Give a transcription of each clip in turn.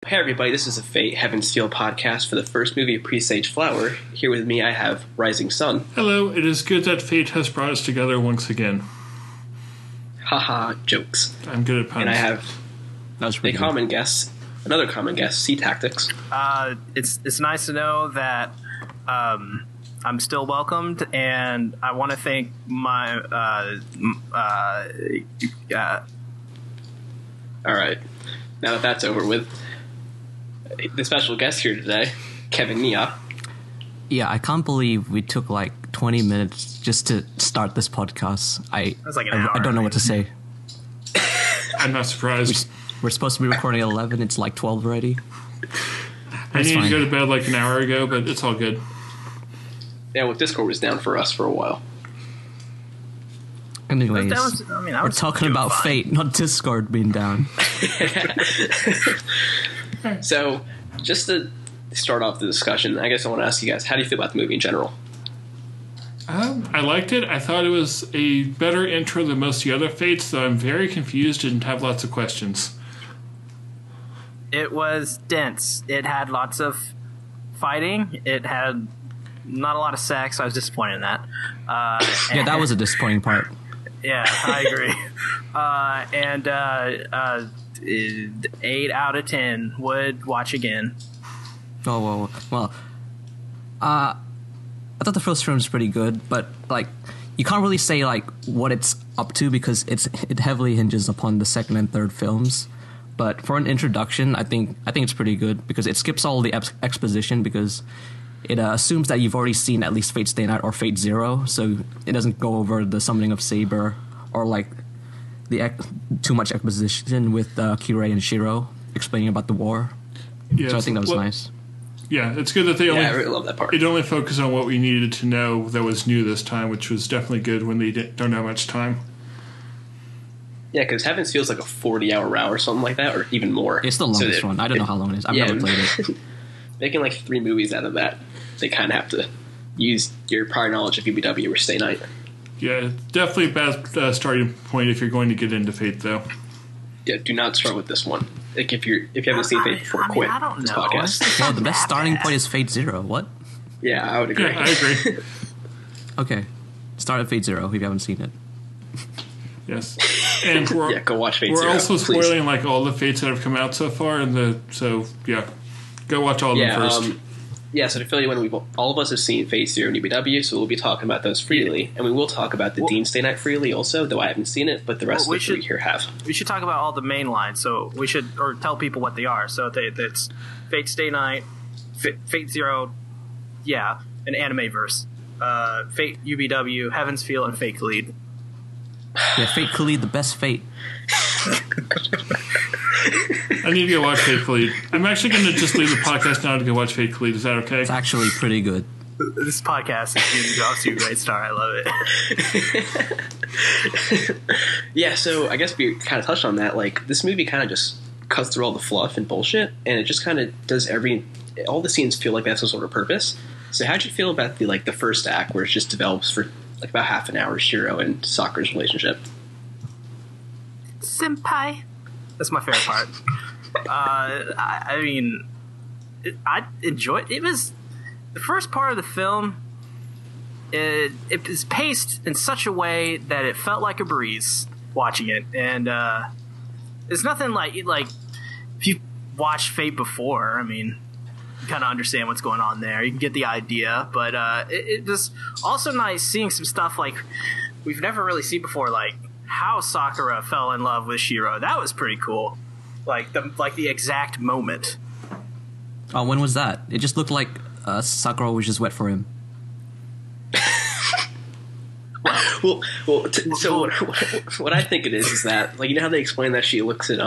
Hey everybody, this is a Fate Heaven Steel podcast for the first movie of Presage Flower. Here with me I have Rising Sun. Hello, it is good that fate has brought us together once again. Haha, jokes. I'm good at puns. And I have another common guest, SeaTactics. It's nice to know that I'm still welcomed, and I want to thank my Alright, now that that's over with, the special guest here today, Kevin Nia. Yeah, I can't believe we took like 20 minutes just to start this podcast. That's like an hour. I don't know what to say. I'm not surprised. We're supposed to be recording at 11. It's like 12 already. I needed to go to bed like an hour ago, but it's all good. Yeah, well, Discord was down for us for a while. Anyways, we're talking about fate, not Discord being down. So, just to start off the discussion, I guess I want to ask you guys, how do you feel about the movie in general? I liked it. I thought it was a better intro than most of the other Fates, though I'm very confused and have lots of questions. It was dense. It had lots of fighting. It had not a lot of sex. I was disappointed in that. Yeah, that was a disappointing part. Yeah, I agree. 8 out of 10 would watch again. Oh, well. I thought the first film was pretty good, but like you can't really say like what it's up to because it heavily hinges upon the second and third films. But for an introduction, I think it's pretty good because it skips all the exposition because it assumes that you've already seen at least Fate Stay Night or Fate Zero, so it doesn't go over the summoning of Saber or like too much exposition with Choreography and Shiro explaining about the war. Yeah, so I think that was nice. Yeah, it's good that they I really love that part. It only focused on what we needed to know that was new this time, which was definitely good when they don't have much time. Yeah, because Heavens feels like a 40-hour route or something like that, or even more. It's the longest one. I don't know how long it is. I've never played it. Making like 3 movies out of that, they kind of have to use your prior knowledge of UBW or Stay Night. Yeah, definitely a bad starting point if you're going to get into Fate, though. Yeah, do not start with this one. Like if you haven't seen Fate before, quit this podcast. Well, the best starting point is Fate Zero. What? Yeah, I would agree. Yeah, I agree. Okay, start at Fate Zero if you haven't seen it. Yes, and go watch Fate Zero. We're also spoiling please. like all the Fates that have come out so far, so go watch all of them first. So to fill you in, all of us have seen Fate Zero and UBW, so we'll be talking about those freely, and we will talk about the Dean Stay Night freely also, though I haven't seen it, but the rest of the three here have. We should talk about all the main lines, so we should tell people what they are. So it's Fate Stay Night, Fate Zero, an anime verse, Fate UBW, Heaven's Feel, and Fate Khalid. Yeah, Fate Khalid, the best Fate. I need to go watch Fate Khalid. I'm actually going to just leave the podcast now to go watch Fate Khalid. Is that okay? It's actually pretty good. This podcast is off to a great start. I love it. Yeah, so I guess we kind of touched on that. Like, this movie kind of just cuts through all the fluff and bullshit, and it just kind of does all the scenes feel like they have some sort of purpose. So how'd you feel about the first act where it just develops for like about half an hour Shiro and Sakura's relationship? Senpai. That's my favorite part. I mean, I enjoyed it. Was the first part of the film. It is paced in such a way that it felt like a breeze watching it, and there's nothing like if you watched Fate before. I mean, you kind of understand what's going on there. You can get the idea, but it was also nice seeing some stuff like we've never really seen before, like how Sakura fell in love with Shiro. That was pretty cool. Like the exact moment. Oh, when was that? It just looked like Sakura was just wet for him. So what I think it is that, like, you know how they explain that she looks at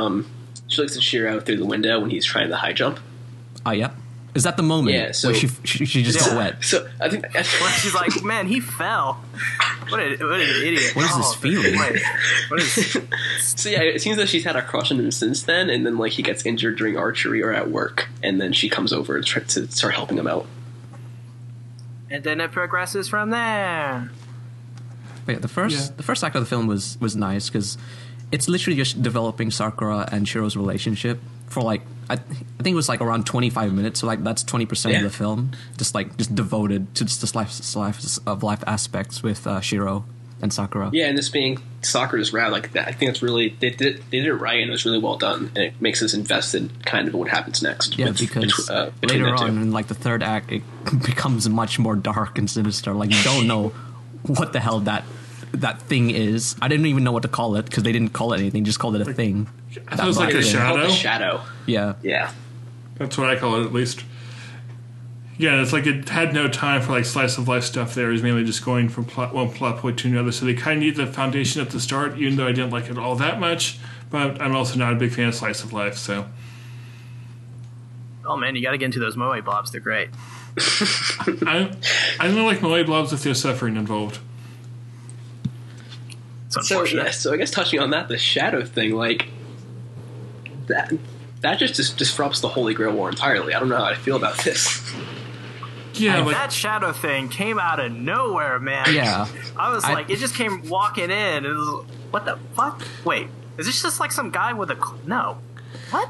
Shiro through the window when he's trying the high jump? Oh, yep. Is that the moment where she just got wet? So I think she's like, man, he fell. What an idiot. What is this feeling? So yeah, it seems that she's had a crush on him since then, and then like he gets injured during archery or at work, and then she comes over to start helping him out. And then it progresses from there. But yeah, the first act of the film was nice because it's literally just developing Sakura and Shiro's relationship for like I think it was like around 25 minutes, so like that's 20% of the film, just devoted to just the life aspects with Shiro and Sakura. Yeah, and this being Sakura's route, like that, I think it's really they did it right, and it was really well done, and it makes us invested kind of in what happens next. Yeah, because later on in like the third act, it becomes much more dark and sinister. Like you don't know what the hell that thing is. I didn't even know what to call it because they didn't call it anything; just called it a thing. I thought it was like a shadow. A shadow. Yeah. That's what I call it, at least. Yeah, it's like it had no time for like slice of life stuff there. It was mainly just going from one plot point to another. So they kind of need the foundation at the start, even though I didn't like it all that much. But I'm also not a big fan of slice of life, so. Oh man, you got to get into those moe blobs. They're great. I don't like moe blobs if there's suffering involved. So I guess touching on that, the shadow thing, like that just disrupts the Holy Grail War entirely. I don't know how I feel about this. Yeah, like, that shadow thing came out of nowhere, man. Yeah. I was like, it just came walking in. It was, what the fuck? Wait, is this just like some guy with a... No. What?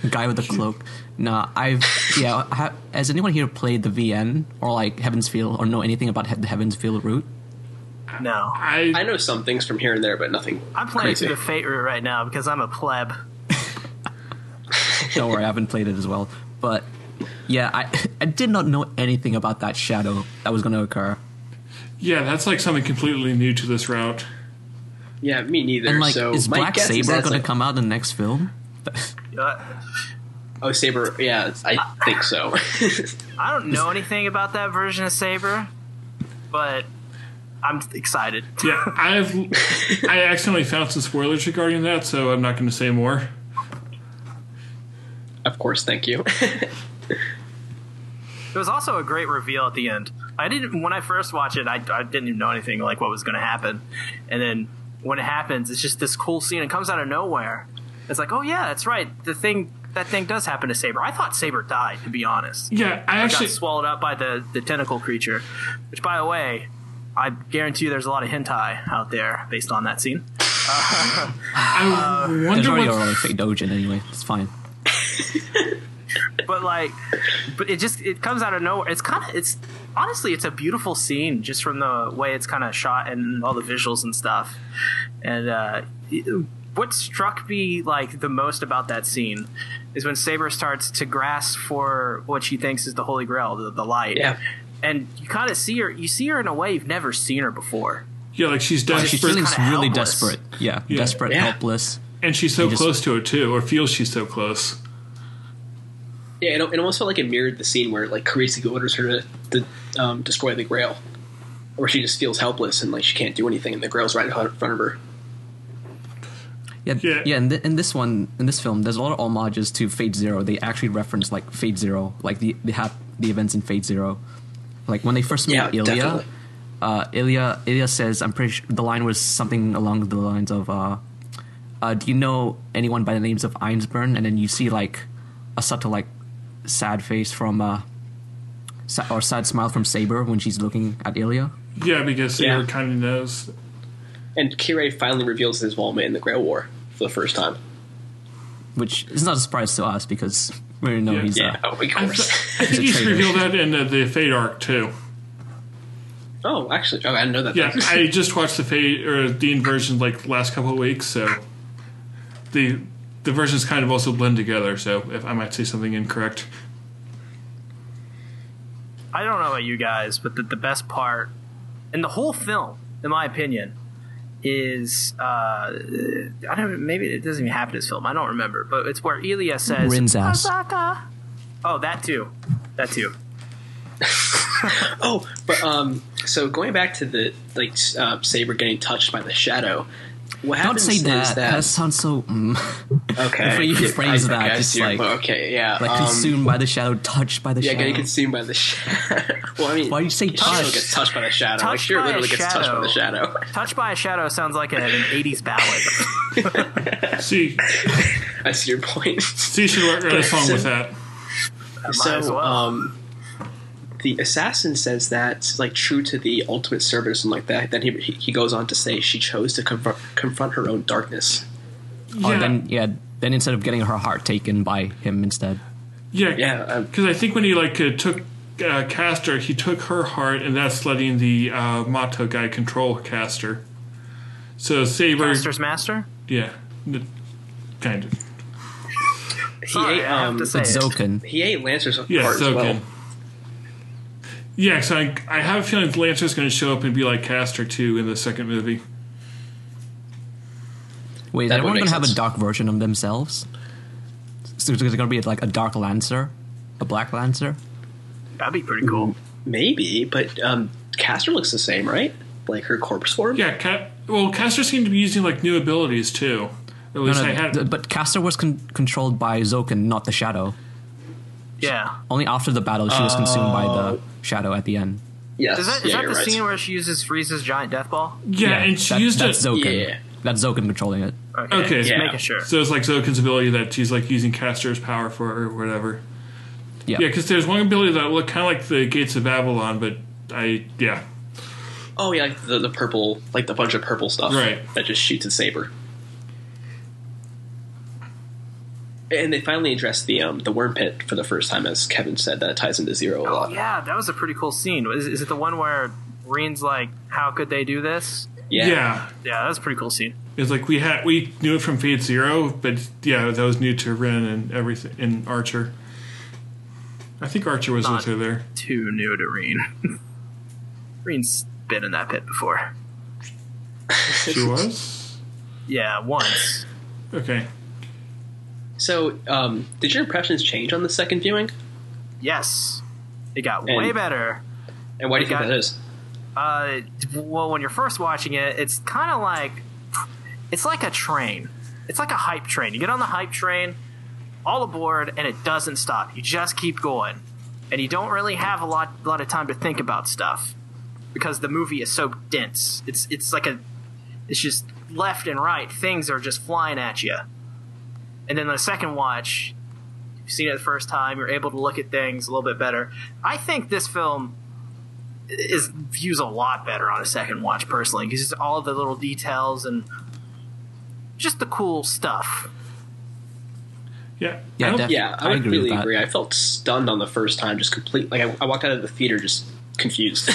Guy with a cloak. Nah, has anyone here played the VN or like Heaven's Feel or know anything about the Heaven's Feel route? No. I know some things from here and there, but nothing I'm playing crazy. through the Fate route right now because I'm a pleb. Don't worry, I haven't played it as well. But yeah, I did not know anything about that shadow that was going to occur. Yeah, that's like something completely new to this route. Yeah, me neither. And like, so is Black Saber going to come out in the next film? Oh, Saber, yeah, I think so. I don't know anything about that version of Saber, but I'm excited. Yeah, I accidentally found some spoilers regarding that, so I'm not going to say more. Of course, thank you. It was also a great reveal at the end. When I first watched it, I didn't even know anything like what was going to happen, and then when it happens, it's just this cool scene. It comes out of nowhere. It's like, oh yeah, that's right. That thing does happen to Saber. I thought Saber died, to be honest. Yeah, I actually got swallowed up by the tentacle creature. Which, by the way, I guarantee you, there's a lot of hentai out there based on that scene. I wonder There's already a fake dojin anyway. It's fine. but it comes out of nowhere. It's honestly, it's a beautiful scene just from the way it's kind of shot and all the visuals and stuff. And what struck me like the most about that scene is when Saber starts to grasp for what she thinks is the Holy Grail, the light. Yeah. And you kind of see her. You see her in a way you've never seen her before. Yeah, like she's desperate. She's feeling really helpless. desperate. Yeah, desperate, helpless. And she's so close to it, too, or feels she's so close. Yeah, it almost felt like it mirrored the scene where like Karisuke orders her to destroy the Grail, where she just feels helpless and like she can't do anything, and the Grail's right in front of her. Yeah. In this film, there's a lot of homages to Fate Zero. They actually reference like Fate Zero, like they have the events in Fate Zero. Like when they first meet Ilya, Ilya says, "I'm pretty sure the line was something along the lines of, do you know anyone by the names of Einsburn?" And then you see like a subtle like sad face from or sad smile from Saber when she's looking at Ilya. Yeah, because Saber kind of knows. And Kirei finally reveals his involvement in the Grail War for the first time, which is not a surprise to us because we know he's. Of course. I think he's revealed that in the Fate arc too. Oh, actually, I didn't know that. Yeah, I just watched the Fate or Dean version like last couple of weeks, so the versions kind of also blend together. So if I might say something incorrect. I don't know about you guys, but the best part in the whole film, in my opinion, is I don't. Maybe it doesn't even happen in this film. I don't remember, but it's where Ilya says, Rin's ass. "Asaka." Oh, that too. Oh, but so going back to the Saber getting touched by the shadow. What Don't happens say that. Is that sounds so. Okay. Before you phrase that, it's like consumed by the shadow, touched by the shadow. Yeah, getting consumed by the shadow. Well, I mean, why do you say touched? Gets touched by the shadow. Touched like Shiro by literally a gets touched by the shadow. Touched by a shadow sounds like an 80s ballad. See, I see your point. See, should write a song with that. So, the assassin says that, like, true to the ultimate service and like that. Then he goes on to say she chose to confront her own darkness. Yeah. Then Then instead of getting her heart taken by him instead. Yeah, because I think when he took Castor, he took her heart, and that's letting the Mato guy control Castor. So Saber, Castor's master. Yeah, kind of. Sorry, I have to say It's Zoken. He ate Lancer's heart Yeah, as Zoken. well. Yeah, so I have a feeling Lancer's going to show up and be like Castor too in the second movie. Wait, is That everyone would going make to have a sense. dark version of themselves? So is it going to be like a dark Lancer? A black Lancer? that'd be pretty cool. Maybe, but Castor looks the same, right? Like her corpse form? Yeah, Castor seemed to be using like new abilities too. Or at least I had. But Castor was controlled by Zoken, not the Shadow. Yeah. Only after the battle she was consumed by the Shadow at the end. Yes. Is that yeah, the you're right. scene where she uses Frieza's giant death ball? Yeah, and she used it. That's Zoken. Yeah. That's Zoken controlling it. Okay, just yeah. making sure. So it's like Zoken's ability that she's like using Castor's power for or whatever. Yeah. Yeah, because there's one ability that looked kind of like the Gates of Babylon, but yeah. Oh yeah, like the purple, like the bunch of purple stuff, Right. That just shoots a saber. And they finally addressed the worm pit for the first time, as Kevin said. That ties into Zero a Oh lot. yeah, that was a pretty cool scene. Is it the one where Rin's like, "How could they do this?" Yeah. Yeah, that was a pretty cool scene. It's like we knew it from Fate Zero, but yeah, that was new to Rin and everything and Archer. I think Archer was Not- also there. Too new to Rin. Rin's been in that pit before. She was? Yeah, once. Okay. So, did your impressions change on the second viewing? Yes, it got And- way better. And why do you think Got- that is? Well, when you're first watching it, it's kind of like it's like a train. It's like a hype train. You get on the hype train, all aboard, and it doesn't stop. You just keep going, and you don't really have a lot of time to think about stuff because the movie is so dense. It's just left and right. Things are just flying at you. And then the second watch, you've seen it the first time, you're able to look at things a little bit better. I think this film views a lot better on a second watch, personally, because it's all the little details and just the cool stuff. Yeah. Yeah, I don't- definitely. Yeah, I I would agree really with that. agree. I felt stunned on the first time, just complete. Like I walked out of the theater just confused.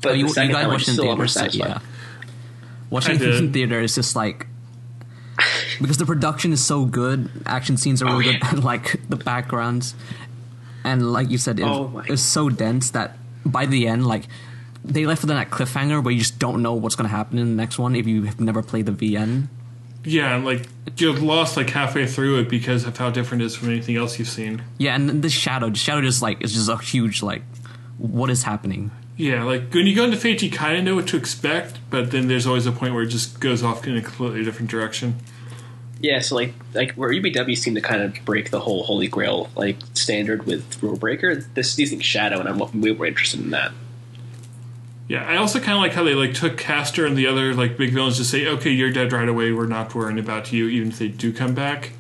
But You the second guys time, I'm watched in still more theater, satisfied. yeah. Watching I did. in theater is just like because the production is so good, action scenes are really Oh, good, yeah. and like the backgrounds, and like you said, Oh, my it's so dense that by the end, like they left it on that cliffhanger where you just don't know what's going to happen in the next one if you have never played the VN. Yeah, and like you're lost like halfway through it because of how different it is from anything else you've seen. Yeah, and then the shadow just like is just a huge like, what is happening? Yeah, like when you go into Fate, you kind of know what to expect, but then there's always a point where it just goes off in a completely different direction. Yeah, so like where UBW seemed to kind of break the whole Holy Grail like standard with Rule Breaker, this using Shadow, and I'm way more interested in that. Yeah, I also kind of like how they like took Castor and the other like big villains to say, okay, you're dead right away. We're not worrying about you, even if they do come back.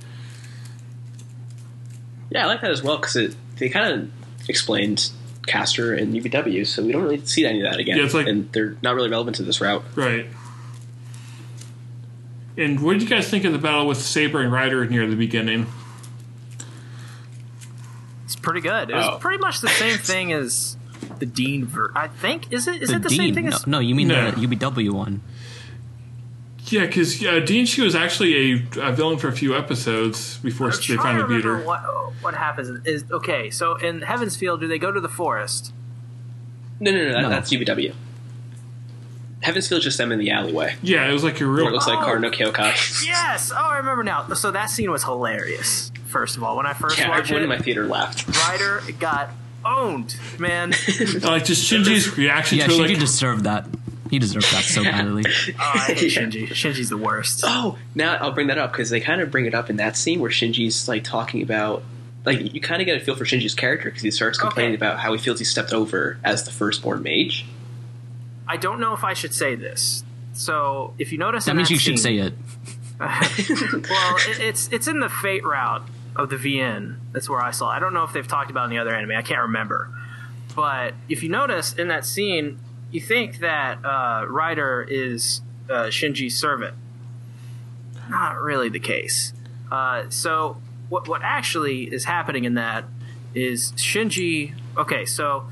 Yeah, I like that as well because they kind of explained Castor and UBW, so we don't really see any of that again. Yeah, it's like- and they're not really relevant to this route. Right. And what did you guys think of the battle with Saber and Ryder near the beginning? It's pretty good. It was Oh. pretty much the same thing as the Dean. I think is it the Dean? same thing as? No, you mean No. the UBW one? Yeah, because Dean, she was actually a villain for a few episodes before I'm they trying to finally beat remember her. what happens is okay. So in Heaven's Field, do they go to the forest? No, No. that's UBW. Heaven's Field's just them in the alleyway. Yeah, it was like a Where it real. looks like Oh. Kar no Kyokai. Yes. Oh, I remember now. So that scene was hilarious. First of all, when I first Yeah, watched everyone in it, my theater laughed. Ryder got owned, man. Like just Shinji's reaction Yeah, to it, Shinji like, deserved that. He deserved that so badly. Oh, I hate Yeah. Shinji. Shinji's the worst. Oh, now I'll bring that up because they kind of bring it up in that scene where Shinji's like talking about, like you kind of get a feel for Shinji's character because he starts complaining Okay. about how he feels he stepped over as the firstborn mage. I don't know if I should say this. So if you notice, That in means you should scene- say it. Well, it's in the Fate route of the VN. That's where I saw it. I don't know if they've talked about it in the other anime. I can't remember. But if you notice in that scene, you think that Ryder is Shinji's servant. not really the case. So what actually is happening in that is Shinji. Okay, so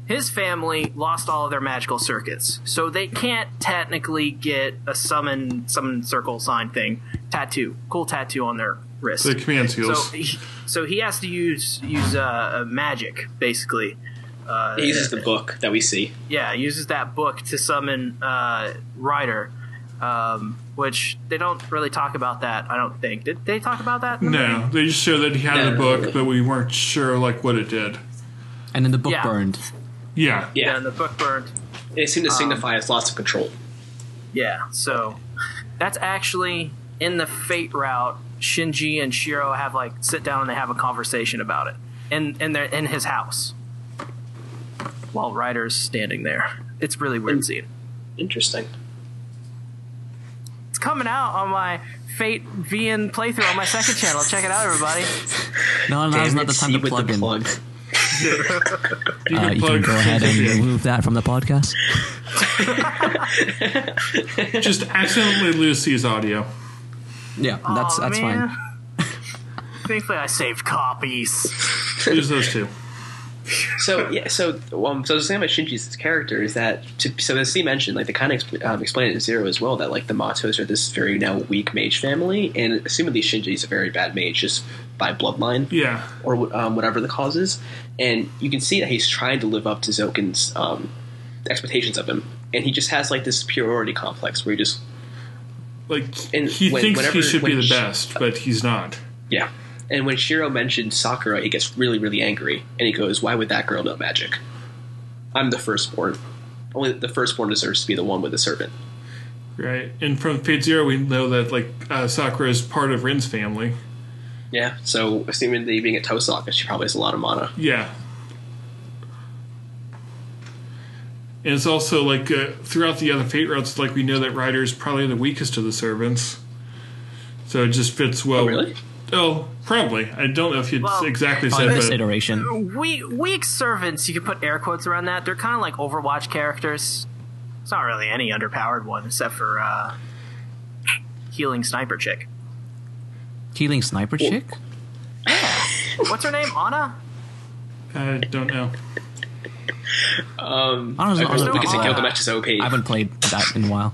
his family lost all of their magical circuits, so they can't technically get a summon circle sign thing cool tattoo on their wrist. The command seals. So he has to use magic basically. He uses the book that we see. Yeah, he uses that book to summon Ryder, which they don't really talk about that, I don't think. Did they talk about that? No, they just show that he had the book, but we weren't sure like what it did. And then the book burned. Yeah. Yeah, and the book burned. It seemed to signify his loss of control. Yeah, so that's actually in the Fate route. Shinji and Shiro have sit down and they have a conversation about it in his house while Ryder's standing there. It's really weird scene. Interesting. It's coming out on my Fate VN playthrough on my second channel. Check it out, everybody. No, it's not the time to plug in. You can go ahead and remove that from the podcast. Just accidentally lose C's audio. Yeah, that's fine. Thankfully, I saved copies. Lose those two. So the thing about Shinji's character is that, as he mentioned, they kind of explained it in Zero as well, that the Matos are this very now weak mage family, and assumedly Shinji's a very bad mage just by bloodline, or whatever the cause is, and you can see that he's trying to live up to Zoken's expectations of him, and he just has this superiority complex where he just he thinks he should be the best, but he's not. Yeah. And when Shiro mentioned Sakura, he gets really, really angry. And he goes, why would that girl know magic? I'm the firstborn. Only the firstborn deserves to be the one with the servant. Right. And from Fate Zero, we know that Sakura is part of Rin's family. Yeah, so assuming that being a Tosaka, she probably has a lot of mana. Yeah. And it's also throughout the other Fate routes, we know that Ryder is probably the weakest of the servants. So it just fits well. Oh, really? Oh, probably. I don't know if you'd exactly said this but iteration. Weak servants, you could put air quotes around that. They're kind of like Overwatch characters. It's not really any underpowered one except for healing sniper chick. Healing sniper chick? What's her name? Anna? I don't know. We can say Gilgamesh is OP. I haven't played that in a while.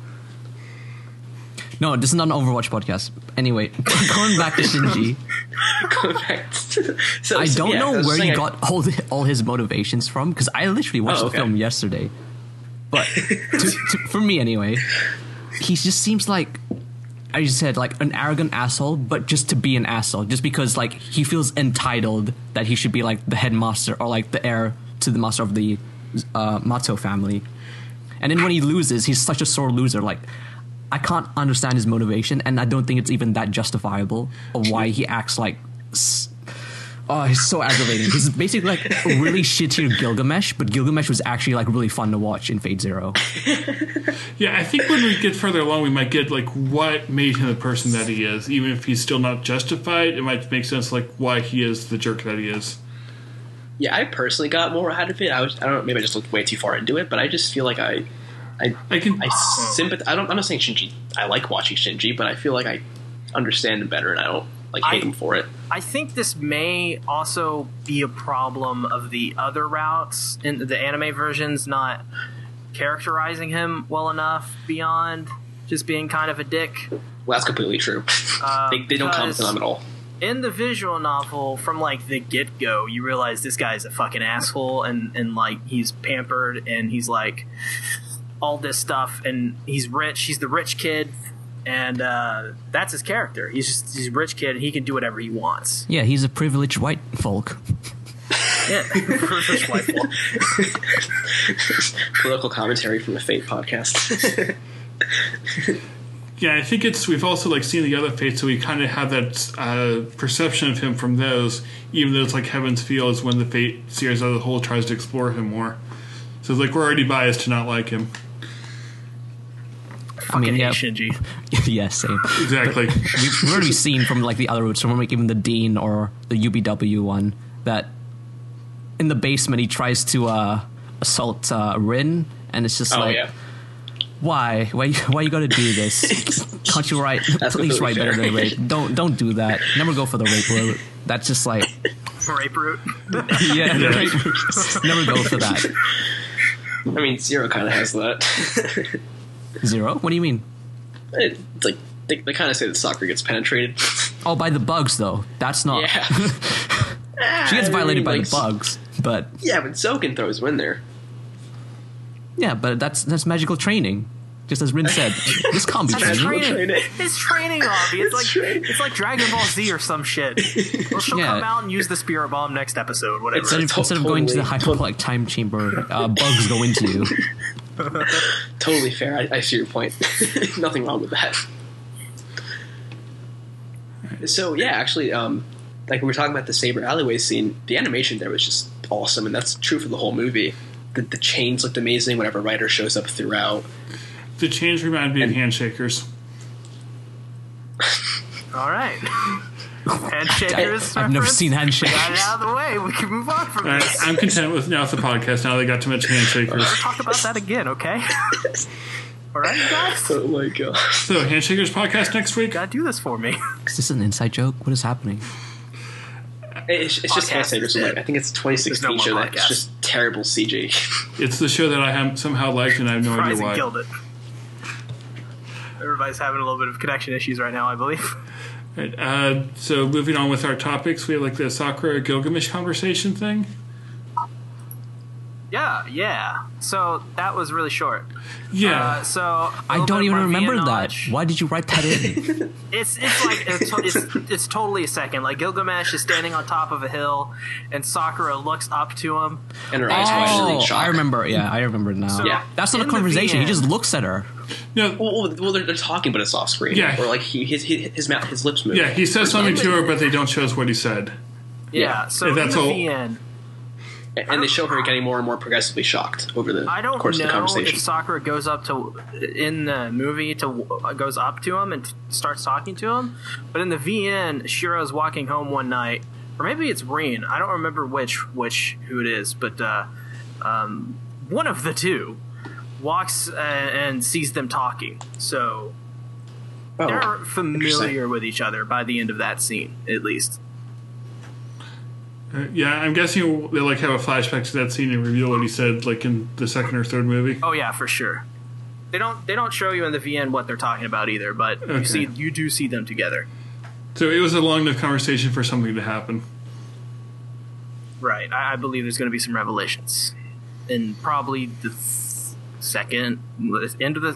No, this is not an Overwatch podcast. Anyway, going back to Shinji. I don't know where he got all his motivations from, because I literally watched the film yesterday. But for me anyway, he just seems like, I just said, an arrogant asshole, but just to be an asshole. Just because he feels entitled that he should be the headmaster or the heir to the master of the Mato family. And then when he loses, he's such a sore loser. I can't understand his motivation, and I don't think it's even that justifiable of why he acts he's so aggravating. He's basically a really shitty Gilgamesh, but Gilgamesh was actually really fun to watch in Fate Zero. Yeah, I think when we get further along, we might get what made him the person that he is. Even if he's still not justified, it might make sense why he is the jerk that he is. Yeah, I personally got more out of it. I don't know, maybe I just looked way too far into it, but I just feel like I sympathize. I'm not saying Shinji. I like watching Shinji, but I feel like I understand him better, and I don't hate him for it. I think this may also be a problem of the other routes in the anime versions, not characterizing him well enough beyond just being kind of a dick. Well, that's completely true. They don't comment on him at all. In the visual novel, from the get-go, you realize this guy's a fucking asshole, and he's pampered, and he's all this stuff, and he's rich. He's the rich kid, and that's his character. He's a rich kid, and he can do whatever he wants. Yeah, he's a privileged white folk. Yeah, privileged white folk. Political commentary from the Fate podcast. Yeah, I think we've also seen the other Fates, so we kind of have that perception of him from those, even though it's Heaven's Feel is when the Fate series as a whole tries to explore him more. So it's we're already biased to not like him. I mean, yeah, Shinji. Yeah, same. Exactly. We've already seen from the other routes, from even the Dean or the UBW one, that in the basement he tries to assault Rin, and it's just yeah. Why you gotta do this? Can't you write? Please write better than rape. Don't do that. Never go for the rape route. That's just like Rape route. yeah. Rape route. Never go for that. I mean, Zero kind of has that. Zero? What do you mean? It's like they kind of say that Sakura gets penetrated. Oh, by the bugs though. That's not. Yeah. She gets violated by like, the bugs, but yeah, but Zoken throws him in there. yeah, but that's magical training. Just as Rin said, this can't be That's training. training. It's training, Avi. It's like Dragon Ball Z or some shit. Well, she'll Yeah. come out and use the Spirit Bomb next episode, whatever. Instead of going to the hyperbolic time chamber, bugs go into you. Totally fair. I see your point. Nothing wrong with that. So yeah, actually, like we were talking about the Saber alleyway scene, the animation there was just awesome, and that's true for the whole movie. The chains looked amazing whenever Ryder shows up throughout. The chains remind me of handshakers. All right. Handshakers. I've never reference? seen handshakers. Got it out of the way. We can move on from All right, this. I'm content with now. It's a podcast. Now they got to mention handshakers. We'll talk about that again, okay? All right, you guys. Oh my god! So, handshakers podcast next week. Gotta do this for me. Is this an inside joke? What is happening? It's just Podcast. Handshakers. So like, I think it's a 2016 There's no show more that's podcast. just terrible CG. It's the show that I have somehow liked, and I have no idea Surprising why. killed it. Everybody's having a little bit of connection issues right now, I believe. Right, so moving on with our topics, we have like the Sakura Gilgamesh conversation thing. Yeah. So that was really short. Yeah, So I don't even remember that. knowledge. Why did you write that in? It's like it's totally a second. Like Gilgamesh is standing on top of a hill, and Sakura looks up to him. And her eyes widen in Oh, shock. I remember. Yeah, I remember now. So, Yeah. That's not a in the conversation. He VN just looks at her. no, Well, they're talking, but it's off screen. Yeah. Or like his mouth, his lips move. yeah, he says something to her, but they don't show us what he said. Yeah. So If that's in the all- VN, And they show her getting more and more progressively shocked over the I don't course of the know conversation. if Sakura goes up to in the movie goes up to him and starts talking to him, but in the VN, Shiro's walking home one night, or maybe it's Rin. I don't remember who it is, but one of the two walks and sees them talking. So Oh, they're familiar interesting. with each other by the end of that scene, at least. Yeah, I'm guessing they like have a flashback to that scene and reveal what he said, like in the second or third movie. Oh yeah, for sure. They don't show you in the VN what they're talking about either, but Okay. you do see them together. So it was a long enough conversation for something to happen. Right. I believe there's going to be some revelations, in probably the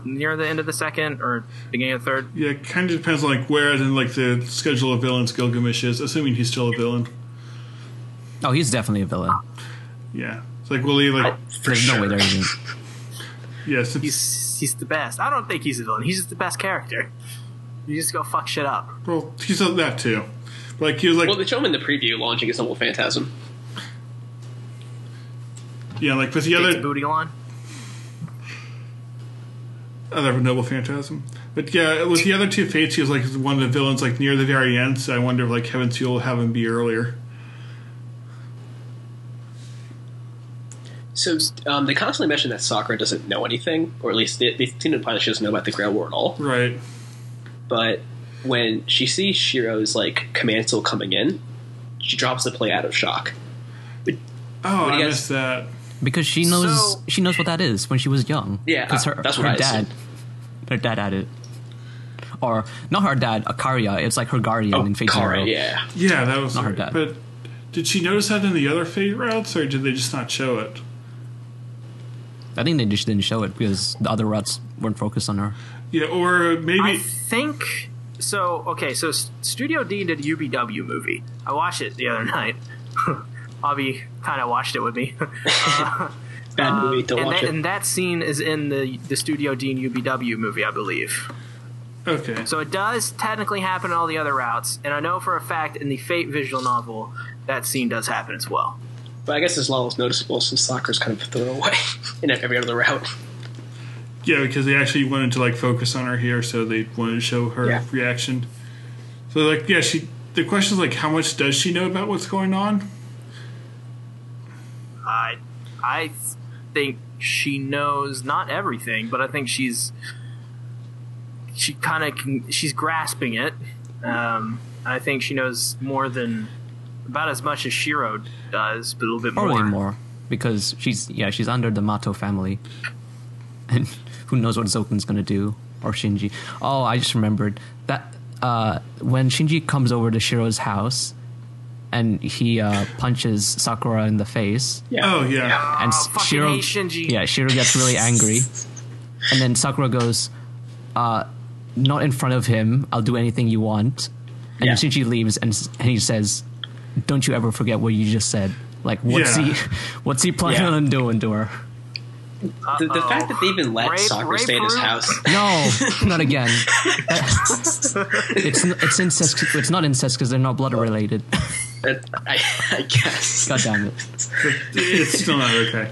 near the end of the second or beginning of the third. Yeah, it kind of depends on like where in like the schedule of villains Gilgamesh is, assuming he's still a villain. Oh, he's definitely a villain. Yeah, it's like will he like? For There's sure. no way there isn't. Yes, He's the best. I don't think he's a villain. He's just the best character. You just go fuck shit up. well, he's not that too. Like he was like, Well, they show him in the preview launching his Noble Phantasm. yeah, like with the Takes other booty on. Noble Phantasm. But yeah, with the other two fates, he was like one of the villains like near the very end. So I wonder if like Heaven's Fuel will have him be earlier. So they constantly mention that Sakura doesn't know anything, or at least they seem to imply that she doesn't know about the Grail War at all. Right. But when she sees Shiro's like command tool coming in, she drops the play out of shock. Oh, do you I guys- missed that. Because she knows So- she knows what that is when she was young. Yeah, because that's what I dad, assumed. her dad had it, or not her dad, Akaria. It's like her guardian Oh, in Fate Kara, Zero. yeah. Yeah, that was Not her right. dad. But did she notice that in the other fate routes, or did they just not show it? I think they just didn't show it because the other routes weren't focused on her. Yeah, or maybe. I think so. Okay, so Studio D did a UBW movie. I watched it the other night. Avi kind of watched it with me. Bad movie, don't watch it. And that scene is in the Studio D and UBW movie, I believe. Okay. So it does technically happen in all the other routes, and I know for a fact in the Fate visual novel that scene does happen as well. But I guess it's not as noticeable since Sakura's kind of a throwaway in every other route. Yeah, because they actually wanted to like focus on her here, so they wanted to show her Yeah. reaction. So like, yeah, the question is like, how much does she know about what's going on? I think she knows not everything, but I think she's she's grasping it. I think she knows more than about as much as Shiro does, but a little bit more. Probably more, because she's under the Mato family, and who knows what Zoken's gonna do, or Shinji. Oh, I just remembered that when Shinji comes over to Shiro's house, and he punches Sakura in the face. Yeah. Oh yeah. And Shiro, hate Shinji. Yeah, Shiro gets really angry, and then Sakura goes, "Not in front of him. I'll do anything you want." And Shinji leaves, and he says, "Don't you ever forget what you just said." Like, what's he planning on doing to her? The fact that they even let Sakura stay in his house. No, not again. It's incest. It's not incest because they're not blood related. I guess. God damn it. It's still not okay.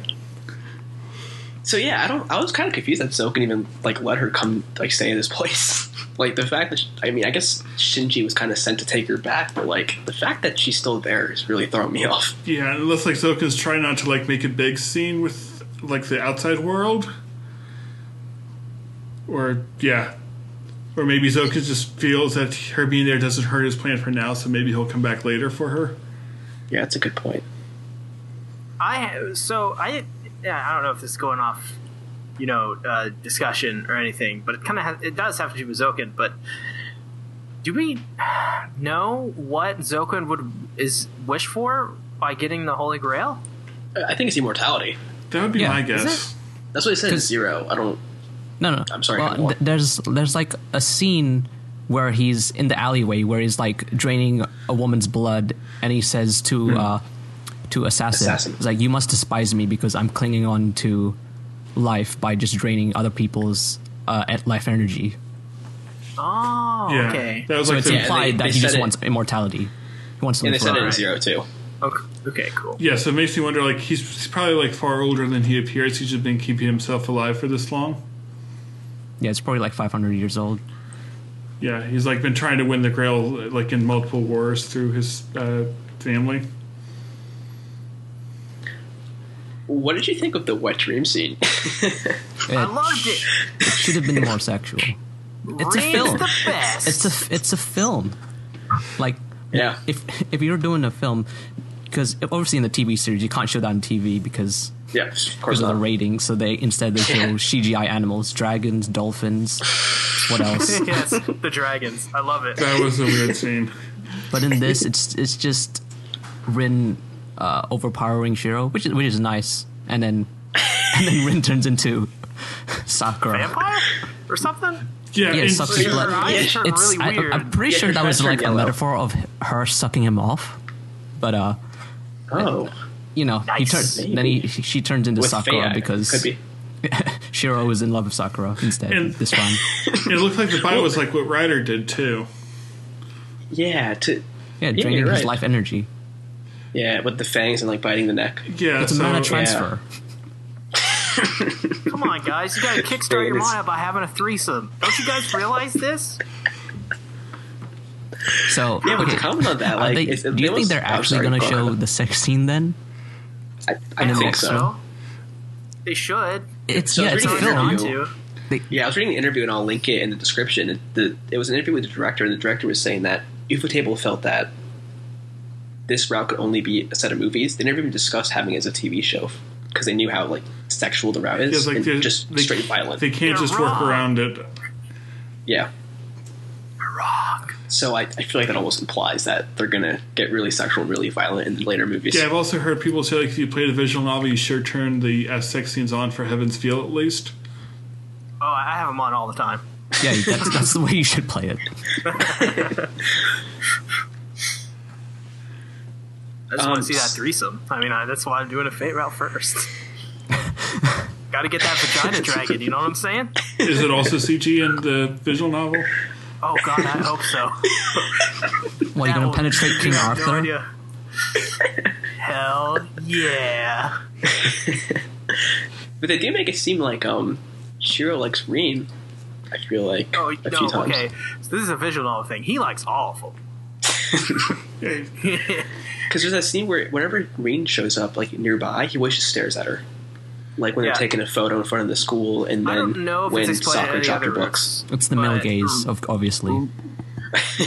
So yeah, I was kind of confused that Zoken even like let her come like stay in this place. Like the fact that I guess Shinji was kind of sent to take her back, but like the fact that she's still there is really throwing me off. Yeah, it looks like Zoken's trying not to like make a big scene with like the outside world, or maybe Zoken just feels that her being there doesn't hurt his plan for now, so maybe he'll come back later for her. Yeah, that's a good point. I don't know if this is going off, discussion or anything, but it does have to do with Zoken. But do we know what Zoken would wish for by getting the Holy Grail? I think it's immortality. That would be my guess. That's what it said in Zero. I don't. No. I'm sorry. Well, there's like a scene where he's in the alleyway where he's like draining a woman's blood, and he says to Assassin, it's like, "You must despise me because I'm clinging on to life by just draining other people's life energy." Oh, yeah. Okay. That was so like it's implied that he just wants immortality. He wants something. And they said it in Zero too. Okay, cool. Yeah, so it makes me wonder, like, he's probably, like, far older than he appears. He's just been keeping himself alive for this long. Yeah, it's probably, like, 500 years old. Yeah, he's, like, been trying to win the Grail, like, in multiple wars through his family. What did you think of the wet dream scene? I loved it. It should have been more sexual. It's a film. The best. It's a film. Like, yeah. If you're doing a film, because obviously in the TV series you can't show that on TV because of the rating. So instead they show CGI animals, dragons, dolphins. What else? Yes, the dragons. I love it. That was a weird scene. But in this, it's just Rin overpowering Shiro, which is nice, and then Rin turns into Sakura. Vampire or something. Yeah, sucks his blood. Really weird. I'm pretty sure that was like a metaphor of her sucking him off. But nice. She turns into With Sakura Faye, because could be. Shiro was in love with Sakura instead this round. It looked like the bite was like what Ryder did too. Draining his life energy. Yeah, with the fangs and like biting the neck. Yeah, it's a mana transfer. Come on, guys! You gotta kickstart your mana by having a threesome. Don't you guys realize this? So but to comment on that, like, do you think they're actually going to show the sex scene then? I think so. They should. It's a film. I was reading the interview, and I'll link it in the description. It was an interview with the director, and the director was saying that Ufotable felt that this route could only be a set of movies. They never even discussed having it as a TV show because they knew how like sexual the route is, and just straight violent. They can't just work around it. Yeah. Rock. So I feel like that almost implies that they're gonna get really sexual and really violent in later movies. Yeah, I've also heard people say like if you play the visual novel, you sure turn the sex scenes on for Heaven's Feel at least. Oh, I have them on all the time. Yeah, that's the way you should play it. I just want to see that threesome. I mean, that's why I'm doing a Fate route first. Got to get that vagina dragon. You know what I'm saying? Is it also CG in the visual novel? Oh God, I hope so. What, are you going to penetrate King Arthur? No, hell yeah. But they do make it seem like Shiro likes Rin. I feel like a few times. Okay, so this is a visual novel thing. He likes all of them. Because there's that scene where whenever Rin shows up like nearby, he always just stares at her. like when they're taking a photo in front of the school, and I then don't know if when it's explained Sakura in dropped her other books. It's the male gaze, obviously.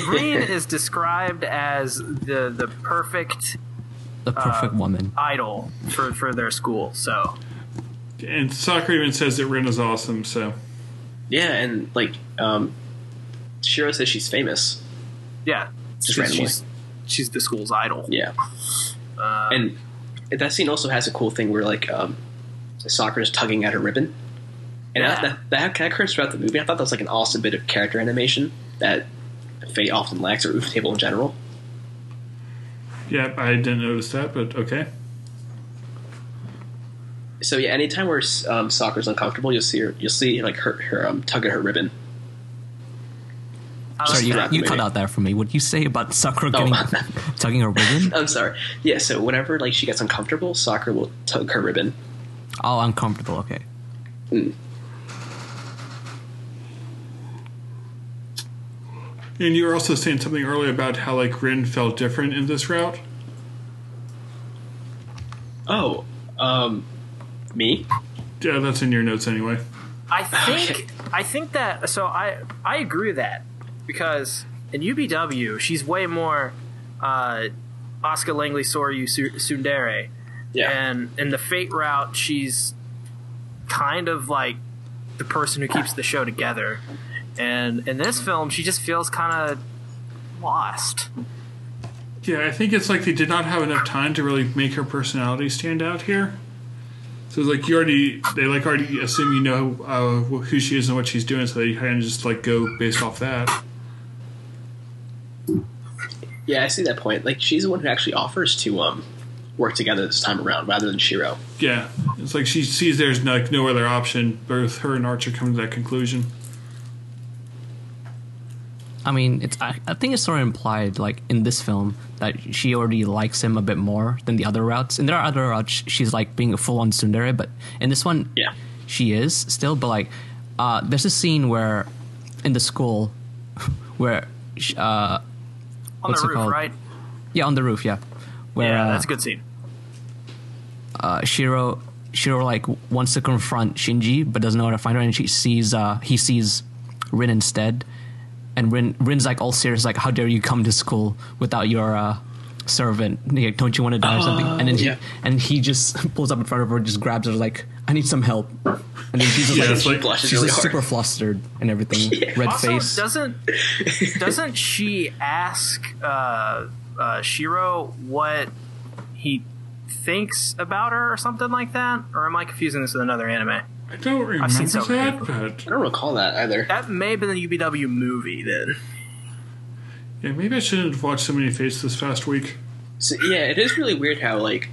Rin is described as the perfect woman. idol for their school. So, And Sakura even says that Rin is awesome. So Yeah, and like Shiro says she's famous. yeah, Just randomly. she's the school's idol. Yeah, and that scene also has a cool thing where like Sakura's tugging at her ribbon, and that kind of occurs throughout the movie. I thought that was like an awesome bit of character animation that Fate often lacks, or Ufotable in general. yeah, I didn't notice that, but okay. So yeah, anytime where Sakura's uncomfortable, you'll see like her tug at her ribbon. Sorry, you cut out there for me. What did you say about Sakura tugging her ribbon? I'm sorry. Yeah, so whenever like she gets uncomfortable, Sakura will tug her ribbon. Oh, uncomfortable. Okay. Mm. And you were also saying something earlier about how like Rin felt different in this route. Oh, me? Yeah, that's in your notes anyway. I think that. So I agree with that, because in UBW she's way more Asuka Langley Soryu Tsundere. Yeah. And in the Fate route, she's kind of like the person who keeps the show together. And in this film, she just feels kind of lost. Yeah, I think it's like they did not have enough time to really make her personality stand out here. So it's like they already assume you know who she is and what she's doing, so they kind of just like go based off that. Yeah, I see that point. Like she's the one who actually offers to work together this time around, rather than Shiro. Yeah, it's like she sees there's like no other option. Both her and Archer come to that conclusion. I mean, I think it's sort of implied, like, in this film, that she already likes him a bit more than the other routes. And there are other routes she's, like, being a full-on tsundere, but in this one, yeah, she is still. But, like, there's a scene where, in the school, where... on the roof, called? right? Yeah, on the roof, yeah. Where, yeah, that's a good scene. Shiro, like, wants to confront Shinji, but doesn't know how to find her, and he sees Rin instead. And Rin's like all serious, like, how dare you come to school without your servant? Like, don't you want to die or something? And he just pulls up in front of her, just grabs her, like, I need some help. And then she's just she's really just super flustered and everything, red Also, face. Doesn't she ask Shiro what he thinks about her or something like that? Or am I confusing this with another anime? I don't remember that, but I don't recall that either. That may have been the UBW movie then. Yeah, maybe I shouldn't have watched so many Fates this past week. So, yeah, it is really weird how like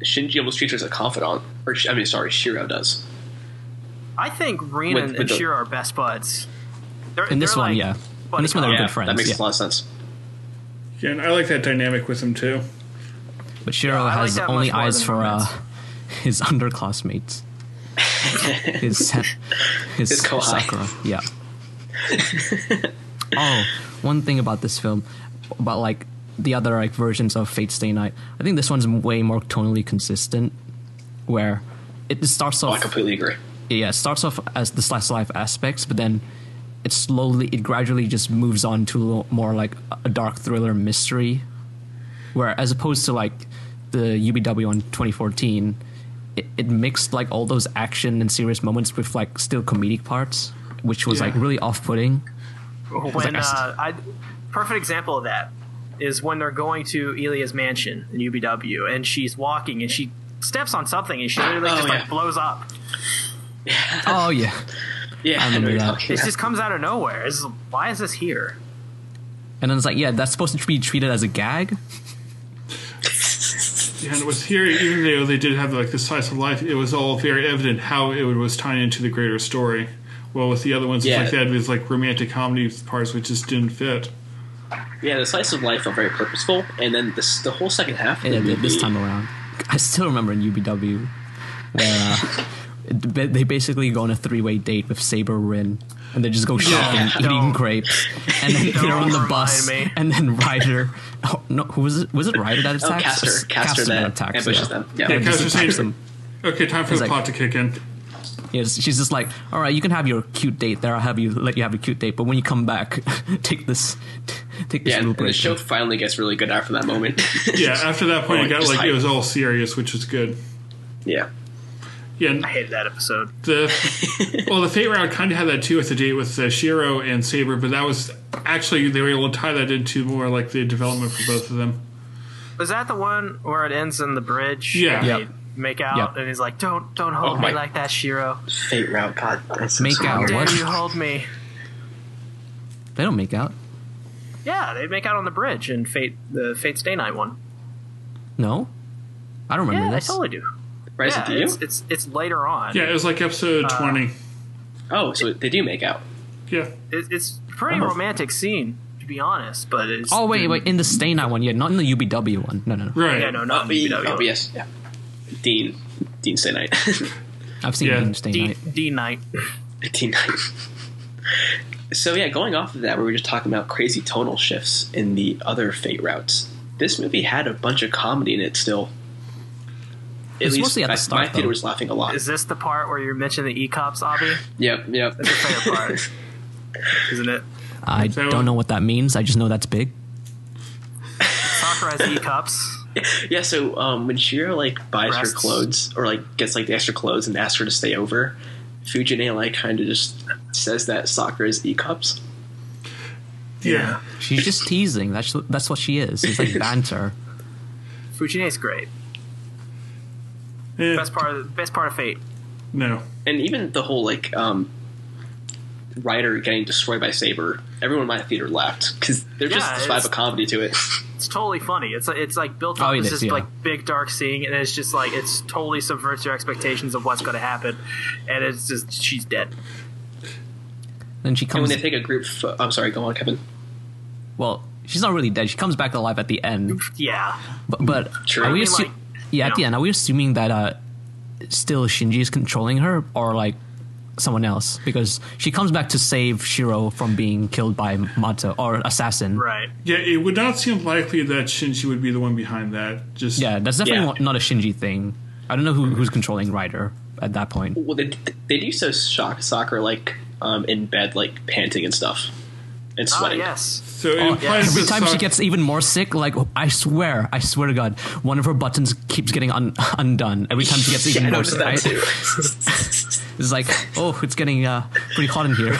Shinji almost treats her as a confidant, or Shiro does. I think Rin and Shiro are best buds. In this one, like yeah. In this one, they're good friends. That makes a lot of sense. Yeah, and I like that dynamic with them too. But Shiro has only eyes for his underclassmates. his Sakura, yeah. Oh, one thing about this film, about like the other like versions of Fate Stay Night, I think this one's way more tonally consistent. Where it starts off. I completely agree. Yeah, it starts off as the slice of life aspects, but then it gradually just moves on to a little more like a dark thriller mystery. Where as opposed to like the UBW on 2014. It mixed like all those action and serious moments with like still comedic parts, which was like really off-putting. When perfect example of that is when they're going to Ilya's mansion in UBW, and she's walking and she steps on something and she literally like blows up. Oh yeah, yeah. I remember that. It just comes out of nowhere. Why is this here? And then it's like, yeah, that's supposed to be treated as a gag. Yeah, and it was here, even though they did have like the slice of life, it was all very evident how it was tying into the greater story. Well, with the other ones, it's like they had these like romantic comedy parts which just didn't fit. Yeah, the slice of life felt very purposeful, and then the whole second half of the movie, this time around. I still remember in UBW where they basically go on a 3-way date with Saber Rin, and they just go shopping, eating grapes, and then they're on the bus, and then Ryder. Oh, no, who was it? Was it Ryder that attacks? Caster that attacks ambushes them. Yeah, Caster saves them. Okay, time for It's the like- plot to kick in. Yes, she's just like, all right, you can have your cute date there. Let you have your cute date, but when you come back, take this Yeah, little and the break. show finally gets really good after that moment. Yeah, after that point, it got Just like hype. it was all serious, which was good. Yeah. Yeah, and I hated that episode. the Fate round kind of had that too with the date with Shiro and Saber, but that was actually they were able to tie that into more like the development for both of them. Was that the one where it ends in the bridge? Yeah. and Yep. they make out, Yep. and he's like, "Don't hold my- me like that, Shiro. Fate route, God. That's Make so out. weird. Dare What? you hold me?" They don't make out. Yeah, they make out on the bridge in the Fate Stay Night one. No, I don't remember Yeah, this. they totally do. Right, Yeah, so do you? it's later on. Yeah, it was like episode 20. Oh, so they do make out. Yeah, It's a pretty Oh. romantic scene, to be honest. But it's Oh wait, in the Stay Night one, yeah, not in the UBW one. No. right. yeah, no, not Oh, in BW. yes. Yeah. Dean Stay Night. I've seen Yeah. Dean Stay Night. D Night. Dean Night. So yeah, going off of that, we were just talking about crazy tonal shifts in the other Fate routes. This movie had a bunch of comedy in it still. It's mostly at the start, my theater though. was laughing a lot. Is this the part where you mentioned the E-Cops, Avi? Yep. That's your favorite part, isn't it? I So- don't know what that means. I just know that's big. Sakura has E-Cups. Yeah, so when Shiro like buys Breasts. her clothes or like gets like the extra clothes and asks her to stay over, Fujine like kind of just says that Sakura's E-cups. Yeah. She's just teasing. That's what she is. It's like banter. Fujine's great. Eh, Best part of Fate. no. And even the whole like Ryder getting destroyed by Saber, everyone in my theater laughed because there's Yeah, just this vibe it's- of comedy to it. It's totally funny. It's like built Oh, up it as is, this yeah. like big dark scene, and it's just like it's totally subverts your expectations of what's going to happen, and it's just she's dead. Then she And when comes. they take a group, I'm sorry, go on, Kevin. Well, she's not really dead. She comes back alive at the end. Yeah, But True. are I we mean, assu- like, yeah, at you the know. end, are we assuming that still Shinji is controlling her, or like someone else? Because she comes back to save Shiro from being killed by Mato or assassin. right. Yeah, it would not seem likely that Shinji would be the one behind that. Just Yeah, that's definitely Yeah. not a Shinji thing. I don't know who's controlling Ryder at that point. Well, they do so shock Sakura like in bed, like panting and stuff, and Ah, sweating. yes. so it implies Every that time she Sakura- gets even more sick, like I swear to God, one of her buttons keeps getting undone. Every time she gets even Yeah, I more noticed sick, that too. it's like, oh, it's getting pretty hot in here.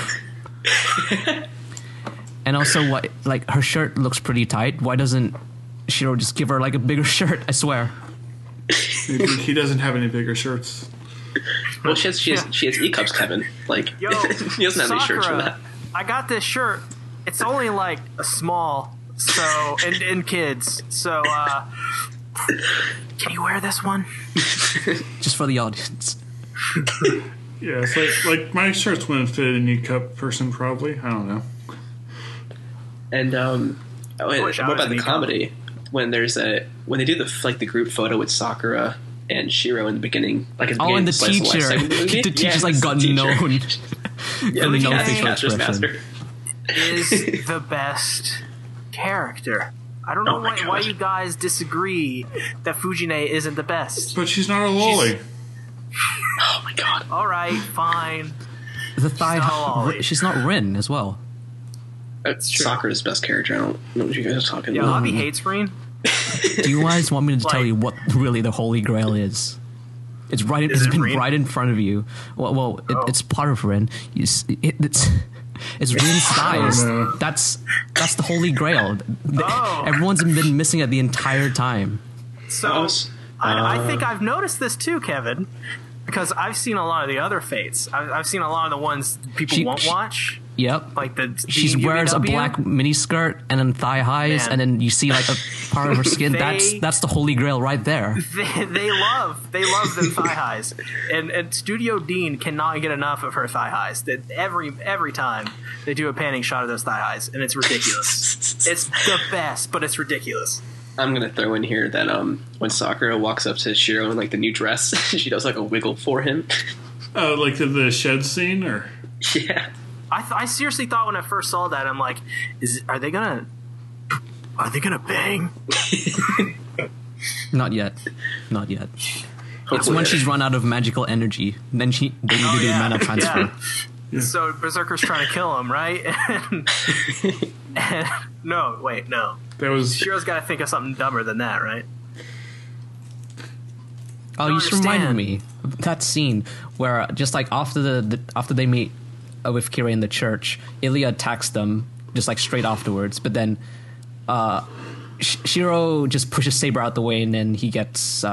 And also, what like her shirt looks pretty tight. Why doesn't Shiro just give her like a bigger shirt? I swear. he doesn't have any bigger shirts. Well, she has E-cups, Kevin. Like Yo, he doesn't have any shirts for Sakura, that. I got this shirt. It's only like a small, so in kids. So can you wear this one? Just for the audience. Yeah, it's like my shirts wouldn't fit a knee cup person probably. I don't know. And wish I what was about the an E-cup. comedy when they do the group photo with Sakura and Shiro in the beginning, like at the Oh, beginning and the of Slice of Life teacher. segment of movie? The teacher's Yes, like got the teacher. known. Yeah, And the no cast- facial Caster's expression. master. Is the best character. I don't know Oh my why God. you guys disagree that Fujine isn't the best. But she's not a lolly. Oh my god. All right, fine. The thigh. not Ollie. She's not Rin as well. true. Sakura's best character. I don't know what you guys are talking Yeah, about. Avi hates Rin. Do you guys want me to tell Like- you what really the Holy Grail is? It's right. Is It's it been Rin? right in front of you. Well, it's part of Rin. It's Rin's thighs. no. That's the Holy Grail. Oh. Everyone's been missing it the entire time. So I think I've noticed this too, Kevin, because I've seen a lot of the other fates. I've seen a lot of the ones people She- won't watch, Yep. like the She wears a UBW. black miniskirt and then thigh highs, Man. and then you see like a part of her skin. They- That's the Holy Grail right there. They love them thigh highs, and Studio Dean cannot get enough of her thigh highs. That every time they do a panning shot of those thigh highs, and it's ridiculous. It's the best, but it's ridiculous. I'm gonna throw in here that when Sakura walks up to Shiro in like the new dress, she does like a wiggle for him. Like the shed scene, or Yeah. I seriously thought when I first saw that, I'm like, are they gonna bang? Not yet. Not yet. It's when she's run out of magical energy. Then they need to do mana transfer. Yeah. So Berserker's trying to kill him, right? No. That was Shiro's got to think of something dumber than that, right? Oh, you just reminded me of that scene where just like after they meet with Kira in the church, Ilya attacks them just like straight afterwards, but then Shiro just pushes Saber out the way, and then he gets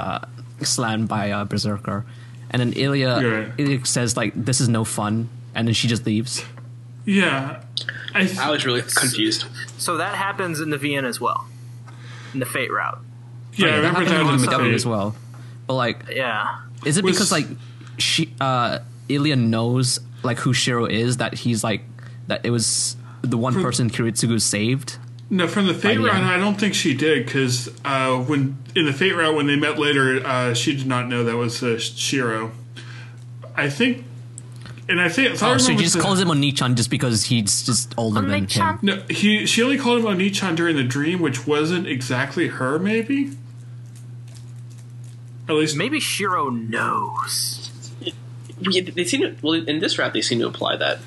slammed by Berserker, and then Ilya says like, "This is no fun," and then she just leaves. Yeah, I was really confused. So that happens in the VN as well, in the Fate route. Yeah, I remember that in in the the McW as well. But like, is it because like Ilya knows like who Shiro is, that he's like that it was the one person Kiritsugu saved? No, from the Fate route, I don't think she did, because when in the Fate route when they met later, she did not know that was Shiro. I think. And I think so she just calls him Oni-chan just because he's just older than him. No, she only called him Oni-chan during the dream, which wasn't exactly her, maybe? At least maybe Shiro knows. Yeah, they seem to, well, in this route, they seem to imply that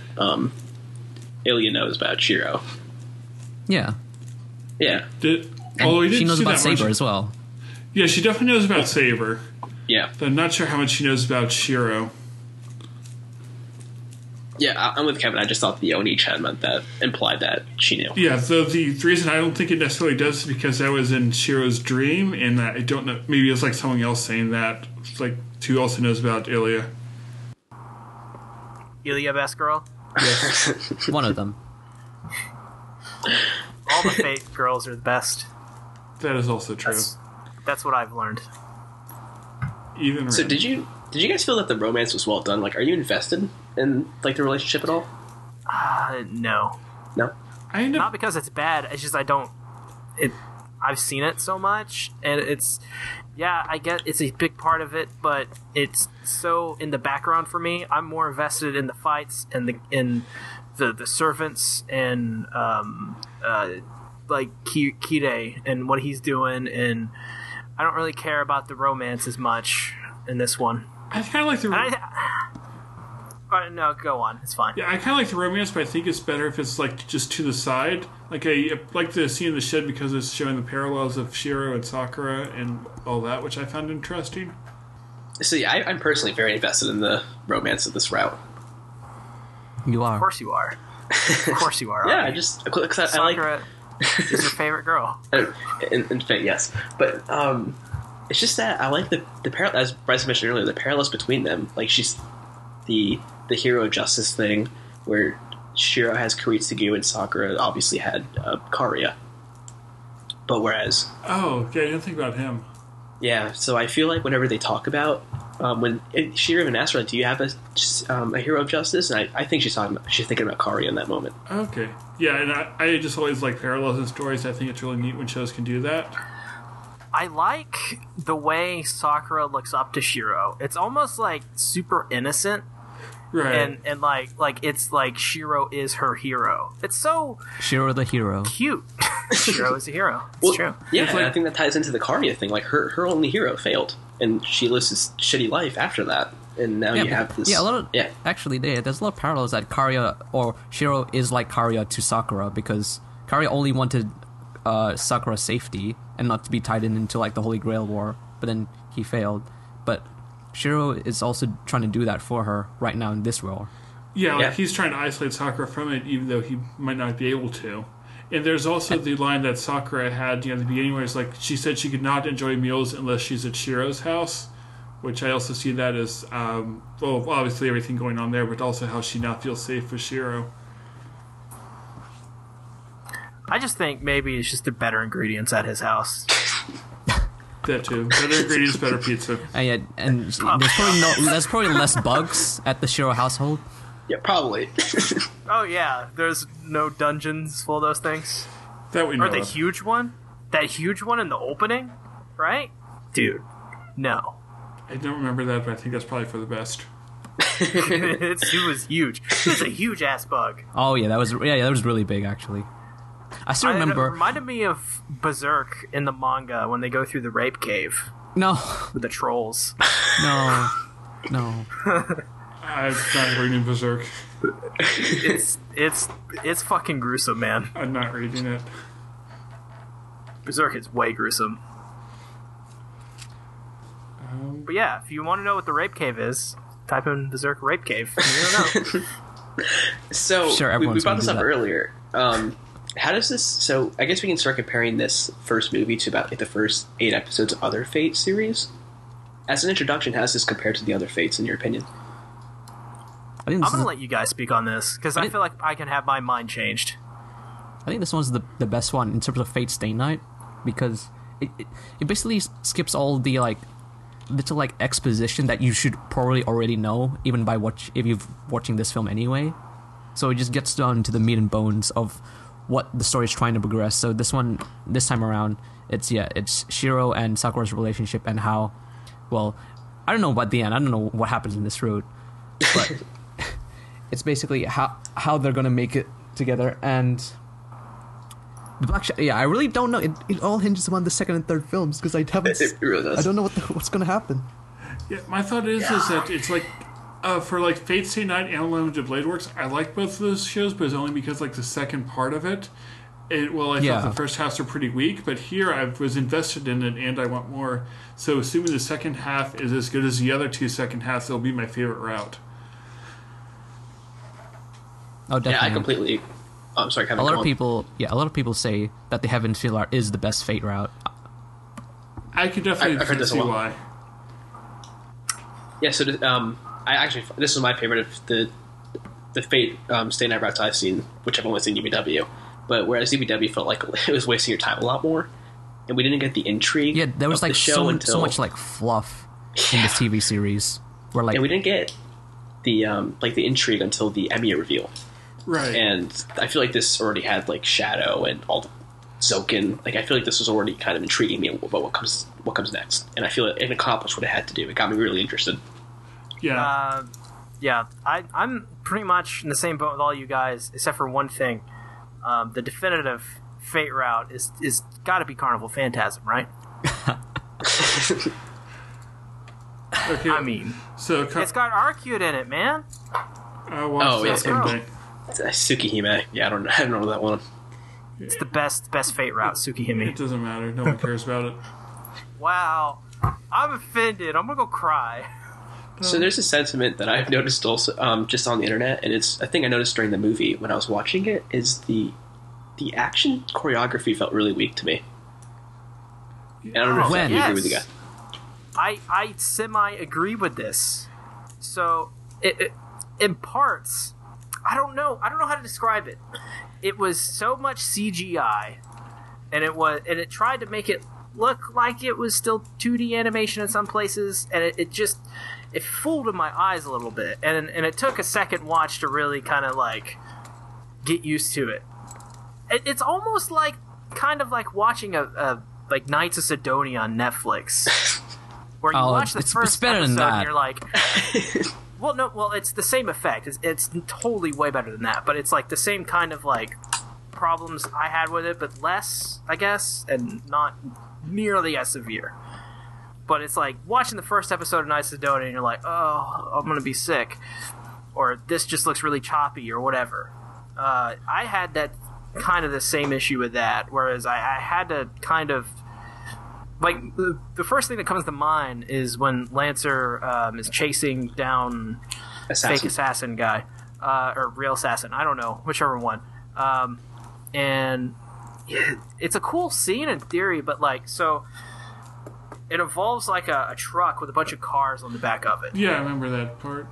Ilya knows about Shiro. Yeah. Yeah. She knows about Saber as well. Yeah, she definitely knows about Saber. Yeah. But I'm not sure how much she knows about Shiro. Yeah, I'm with Kevin. I just thought the Oni-chan meant that, implied that she knew. Yeah, so the reason I don't think it necessarily does is because that was in Shiro's dream, and I don't know, maybe it's like someone else saying that, it's like who also knows about Ilya. Ilya best girl? Yes. One of them. All the Fate girls are the best. That is also true. That's what I've learned. Even so did you guys feel that the romance was well done? Like, are you invested in like the relationship at all? No. Not because it's bad. It's just I've seen it so much, and I get it's a big part of it, but it's so in the background for me. I'm more invested in the fights and the servants and like Kire and what he's doing, and I don't really care about the romance as much in this one. I kind of like the. No, go on. It's fine. Yeah, I kind of like the romance, but I think it's better if it's like just to the side. Like I like the scene in the shed because it's showing the parallels of Shiro and Sakura and all that, which I found interesting. So yeah, I'm personally very invested in the romance of this route. You are. Of course you are. Of course you are. Yeah, because I like. Sakura is your favorite girl. In fact, yes, but it's just that I like the parallel, as Bryce mentioned earlier, the parallels between them. Like she's the hero of justice thing, where Shiro has Kiritsugu and Sakura obviously had Karia. But whereas... Oh, yeah, I didn't think about him. Yeah, so I feel like whenever they talk about... when Shiro even asks her, do you have a hero of justice? And I think she's thinking about Karia in that moment. Okay. Yeah, and I just always like parallels in stories. I think it's really neat when shows can do that. I like the way Sakura looks up to Shiro. It's almost like super innocent. Right. And like it's like Shiro is her hero. It's so Shiro the hero. Cute. Shiro is a hero. It's true. Yeah, like, I think that ties into the Karia thing. Like her only hero failed, and she lives this shitty life after that. And now you have this. Yeah, actually, there's a lot of parallels that Karia or Shiro is like Karia to Sakura, because Karia only wanted Sakura's safety and not to be tied into like the Holy Grail War, but then he failed. But Shiro is also trying to do that for her right now in this war. Yeah, he's trying to isolate Sakura from it, even though he might not be able to. And there's also the line that Sakura had at the beginning where it's like, she said she could not enjoy meals unless she's at Shiro's house, which I also see that as, well, obviously everything going on there, but also how she now feels safe with Shiro. I just think maybe it's just the better ingredients at his house. That too. Better ingredients, better pizza. And there's probably less bugs at the Shiro household. Yeah, probably. Oh yeah, there's no dungeons full of those things. That we know. Or the huge one? That huge one in the opening? Right? Dude, no. I don't remember that, but I think that's probably for the best. It was huge. It was a huge ass bug. Oh yeah, that was really big actually. I still remember. It reminded me of Berserk in the manga when they go through the rape cave. No, with the trolls. no. I'm not reading Berserk. It's fucking gruesome, man. I'm not reading it. Berserk is way gruesome. But yeah, if you want to know what the rape cave is, type in Berserk rape cave. You don't know. So Sure, we everyone's brought gonna this do up that. earlier. How does this? So I guess we can start comparing this first movie to about like the first 8 episodes of other Fate series. As an introduction, how does this compare to the other Fates, in your opinion? I think I'm this gonna is, let you guys speak on this because I feel like I can have my mind changed. I think this one's the best one in terms of Fate Stay Night, because it basically skips all the like little like exposition that you should probably already know, even by if you're watching this film anyway. So it just gets down to the meat and bones of what the story is trying to progress. So this time around, it's Shiro and Sakura's relationship and how, well, I don't know about the end. I don't know what happens in this route, but it's basically how they're gonna make it together. And the Black Shadow, I really don't know. It all hinges upon the second and third films because I haven't. It really does. I don't know what's gonna happen. Yeah, my thought is that it's like for like Fate Stay Night and Unlimited Blade Works, I like both of those shows, but it's only because like the second part of it. I thought the first halves are pretty weak, but here I was invested in it and I want more. So assuming the second half is as good as the other two second halves, it'll be my favorite route. Oh, definitely. Yeah, I completely. Oh, I'm sorry, Kevin. A lot of people say that the Heaven Feel Art is the best Fate route. I could definitely I've heard this see a lot. why. Yeah, so this is my favorite of the Fate Stay Night routes I've seen, which I've only seen UBW. But whereas UBW felt like it was wasting your time a lot more, and we didn't get the intrigue. Yeah, there was of like the show so much like fluff in this TV series. Where like and we didn't get the the intrigue until the Emiya reveal. Right. And I feel like this already had like Shadow and all the Zoken. Like I feel like this was already kind of intriguing me about what comes next. And I feel it accomplished what it had to do. It got me really interested. Yeah. I'm pretty much in the same boat with all you guys, except for one thing. The definitive Fate route is got to be Carnival Phantasm, right? Okay. I mean, So it's got Arcute in it, man. I watched that someday. Tsukihime. Yeah, I don't know that one. It's the best Fate route, It Tsukihime. doesn't matter. No one cares about it. Wow, I'm offended. I'm gonna go cry. So there's a sentiment that I've noticed also just on the internet, and it's a thing I noticed during the movie when I was watching it, is the action choreography felt really weak to me. And I don't know if you agree with you guys. I semi-agree with this. So, it in parts, I don't know how to describe it. It was so much CGI, and it tried to make it look like it was still 2D animation in some places, and it fooled in my eyes a little bit, and it took a second watch to really kind of like get used to it. It's almost like kind of like watching a like Knights of Sidonia on Netflix, where you watch the first it's better episode than that. and you're like, well, it's the same effect. It's totally way better than that, but it's like the same kind of like problems I had with it, but less, I guess, and not nearly as severe. But it's like watching the first episode of Knights of Sidonia and you're like, oh, I'm gonna be sick, or this just looks really choppy, or whatever. I had that kind of the same issue with that, whereas I had to kind of like the first thing that comes to mind is when Lancer is chasing down fake assassin guy or real assassin, I don't know, whichever one, and it's a cool scene in theory, but like, so it involves like a truck with a bunch of cars on the back of it. Yeah, I remember that part.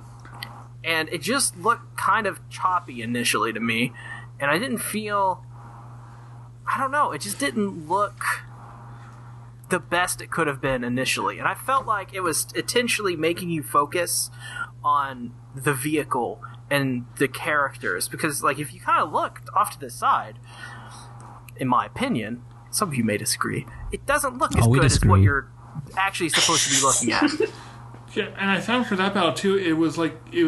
And it just looked kind of choppy initially to me, and I didn't feel, I don't know, it just didn't look the best it could have been initially. And I felt like it was intentionally making you focus on the vehicle and the characters, because like if you kind of looked off to the side, in my opinion, some of you may disagree, it doesn't look as good as what you're actually supposed to be looking at. Yeah, and I found for that battle too, it was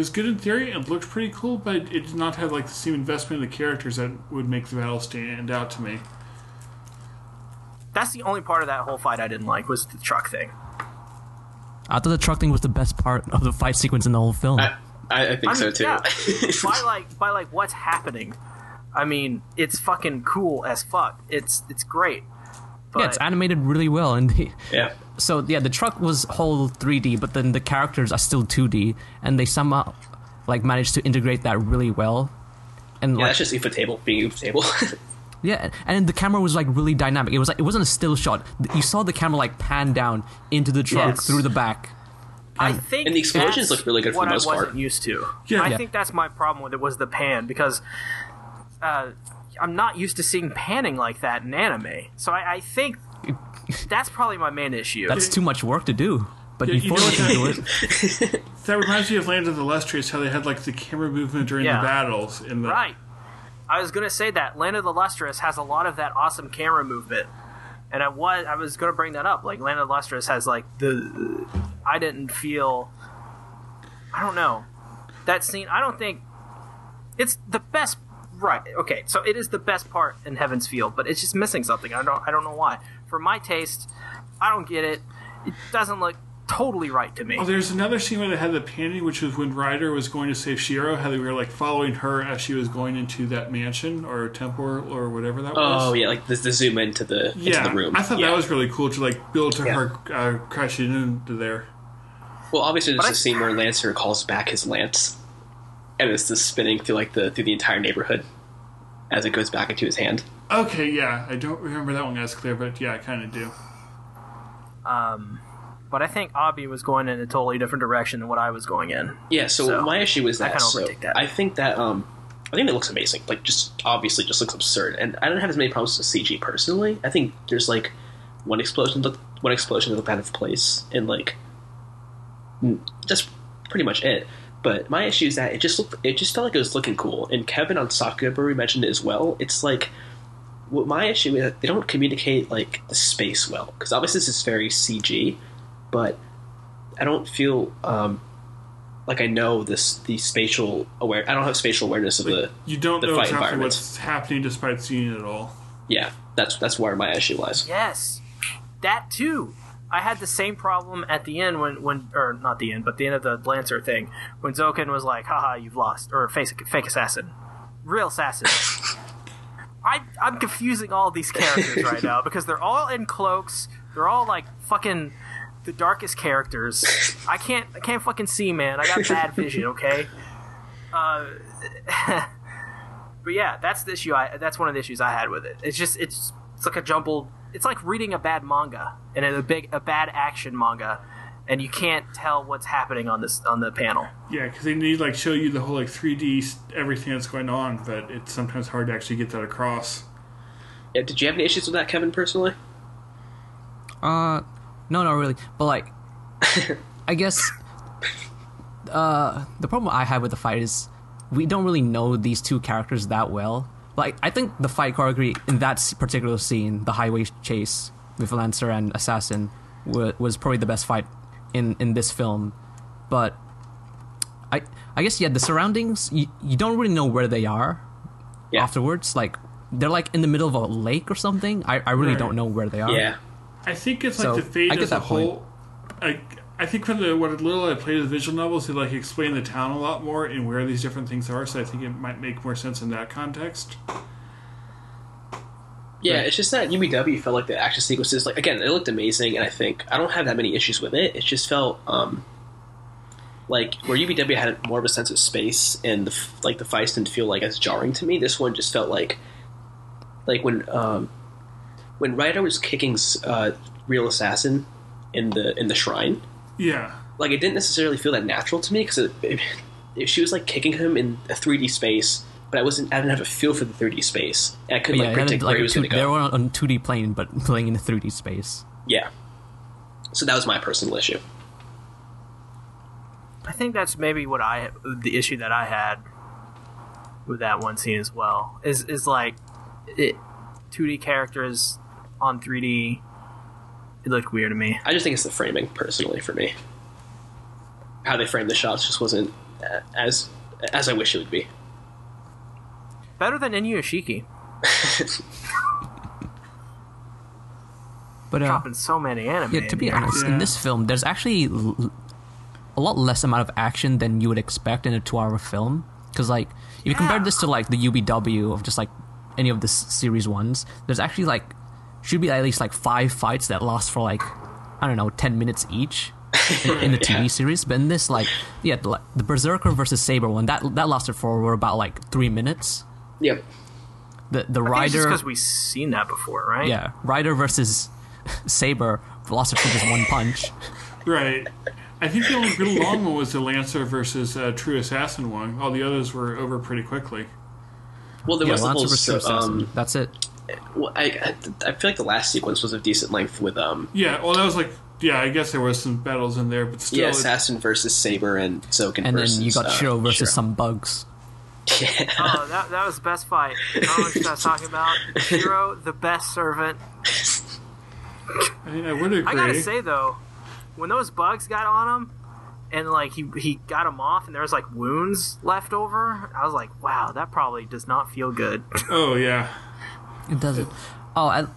good in theory and looked pretty cool, but it did not have like the same investment in the characters that would make the battle stand out to me. That's the only part of that whole fight I didn't like, was the truck thing. I thought the truck thing was the best part of the fight sequence in the whole film. I think so too. Yeah, by like what's happening. I mean, it's fucking cool as fuck. It's great. But, yeah, it's animated really well, and Yeah. so yeah, the truck was whole 3D, but then the characters are still 2D, and they somehow like managed to integrate that really well. And Yeah, that's just Ufotable being Ufotable. yeah, and the camera was like really dynamic. It wasn't a still shot. You saw the camera like pan down into the truck Yes. through the back. I think And the explosions look really good for the most what I part. wasn't used to. Yeah. I Yeah. think that's my problem with it was the pan, because I'm not used to seeing panning like that in anime. So I think that's probably my main issue. That's too much work to do. But Yeah, you you know forced what them to do it. That reminds me of Land of the Lustrous, how they had like the camera movement during Yeah. the battles. In the, Right. I was gonna say that Land of the Lustrous has a lot of that awesome camera movement, and I was gonna bring that up. Like Land of the Lustrous has like I didn't feel. I don't know. That scene. I don't think it's the best. Right. Okay. So it is the best part in Heaven's Field, but it's just missing something. I don't know why. For my taste, I don't get it. It doesn't look totally right to me. Oh, there's another scene where they had the panning, which was when Ryder was going to save Shiro, how they were like following her as she was going into that mansion or temple or whatever that was. Oh yeah, like the zoom into the room. I thought Yeah. that was really cool to like build to Yeah. her crashing into there. Well, obviously there's But a scene where Lancer calls back his lance, and it's just spinning through through the entire neighborhood as it goes back into his hand. Okay, yeah, I don't remember that one as clear, but yeah, I kind of do. But I think Abi was going in a totally different direction than what I was going in. Yeah. So my issue was I that. kinda So overtake that. I think that I think it looks amazing. Like just obviously just looks absurd, and I don't have as many problems with CG personally. I think there's like one explosion that looked out of place, and like that's pretty much it. But my issue is that it just felt like it was looking cool. And Kevin on Sakura mentioned it as well. It's like what my issue is that they don't communicate like the space well, because obviously this is very CG, but I don't feel like I know the spatial I don't have spatial awareness of You don't the know fight exactly environments. what's happening despite seeing it all. Yeah, that's where my issue lies. Yes, that too. I had the same problem at the end when or not the end, but the end of the Lancer thing when Zoken was like, "Haha, you've lost," or fake assassin, real assassin. I'm confusing all these characters right now because they're all in cloaks. They're all like fucking the darkest characters. I can't fucking see, man. I got bad vision. Okay. But yeah, that's the issue. That's one of the issues I had with it. It's like a jumbled. It's like reading a bad manga and a bad action manga, and you can't tell what's happening on the panel. Yeah, because they need like show you the whole like 3D everything that's going on, but it's sometimes hard to actually get that across. Yeah, did you have any issues with that, Kevin, personally? No, not really. But like, I guess the problem I have with the fight is we don't really know these two characters that well. Like, I think the fight choreography in that particular scene, the highway chase with Lancer and Assassin, was probably the best fight in this film. But I guess, yeah, the surroundings, you don't really know where they are afterwards. Like, they're like in the middle of a lake or something. I really Right. don't know where they are. Yeah. I think it's like So, the fate I get as a that point. whole. I think from what little I played of the visual novels, they like explain the town a lot more and where these different things are. So I think it might make more sense in that context. Yeah, it's just that UBW felt like the action sequences, like, again, it looked amazing, and I think I don't have that many issues with it. It just felt like where UBW had more of a sense of space, and the fights didn't feel like as jarring to me. This one just felt like when Ryder was kicking Real Assassin in the shrine. Yeah. Like, it didn't necessarily feel that natural to me, because if she was like kicking him in a 3D space, but I didn't have a feel for the 3D space, and I couldn't But yeah, predict where he was going to go. they were on 2D plane, but playing in a 3D space. Yeah. So that was my personal issue. I think that's maybe the issue that I had with that one scene as well. Is like 2D characters on 3D. It looked weird to me. I just think it's the framing, personally, for me. How they framed the shots just wasn't as I wish it would be. Better than Inuyashiki. But dropping so many anime. yeah, to be in here. honest, in this film, there's actually a lot less amount of action than you would expect in a 2-hour film. Because, like, if you compare this to, like, the UBW of just, like, any of the series ones, there's actually, like, should be at least, like, 5 fights that last for, like, I don't know, 10 minutes each in the TV series. But in this, like, yeah, the Berserker versus Saber one, that lasted for about, like, 3 minutes. Yep. The I think it's Rider... just because we've seen that before, right? Yeah, Rider versus Saber lasted for just one punch. Right. I think the only real long one was the Lancer versus True Assassin one. All the others were over pretty quickly. Well, there was the Lancer whole... versus Assassin. That's it. Well, I feel like the last sequence was of decent length with... Yeah, well, that was like... Yeah, I guess there was some battles in there, but still... Yeah, Assassin versus Saber and Soken and versus... then you got Shiro versus Shiro. some bugs. Yeah. Oh, that was the best fight. I don't know what you guys talking about. Shiro, the best servant. I mean, I would agree. I gotta say though, when those bugs got on him, and like he got him off, and there was like wounds left over, I was like, wow, that probably does not feel good. Oh, yeah. It doesn't. I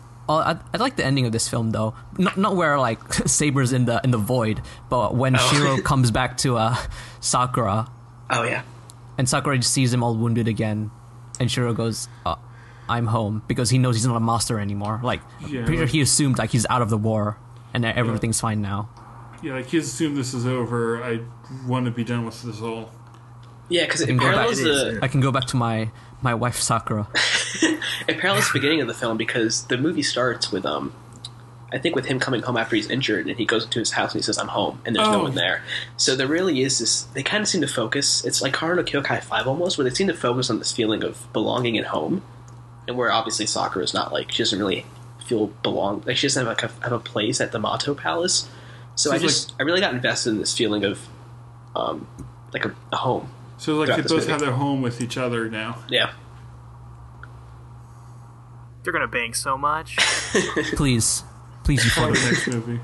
like the ending of this film though. Not where like Saber's in the void, but when Shiro comes back to Sakura. Oh, yeah. And Sakura just sees him all wounded again, and Shiro goes, "I'm home," because he knows he's not a master anymore. Like, pretty sure he assumed like he's out of the war and that everything's fine now. Yeah, like he assumed this is over. I want to be done with this all. Yeah, because it parallels the... I can go back to my wife Sakura. It parallels the beginning of the film because the movie starts with I think with him coming home after he's injured, and he goes into his house and he says, "I'm home," and there's no one there. So there really is this... They kind of seem to focus... It's like Haruno Kyokai 5 almost, where they seem to focus on this feeling of belonging at home, and where obviously Sakura is not like... She doesn't really feel belong... Like, she doesn't have a place at the Mato Palace. So I really got invested in this feeling of like a home. So like they both have their home with each other now. Yeah. They're gonna bang so much. Please, you For the next movie.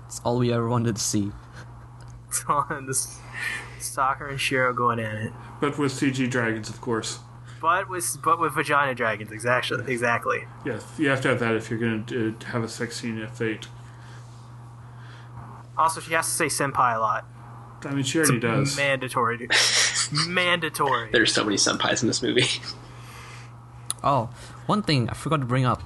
It's all we ever wanted to see. This Sakura and Shiro going at it, But with CG dragons, of course. but with vagina dragons. Exactly. Yes, you have to have that if you're going to have a sex scene at Fate. Also, she has to say senpai a lot. I mean, she already does. Mandatory, dude. Mandatory. There's so many senpais in this movie. Oh, one thing I forgot to bring up.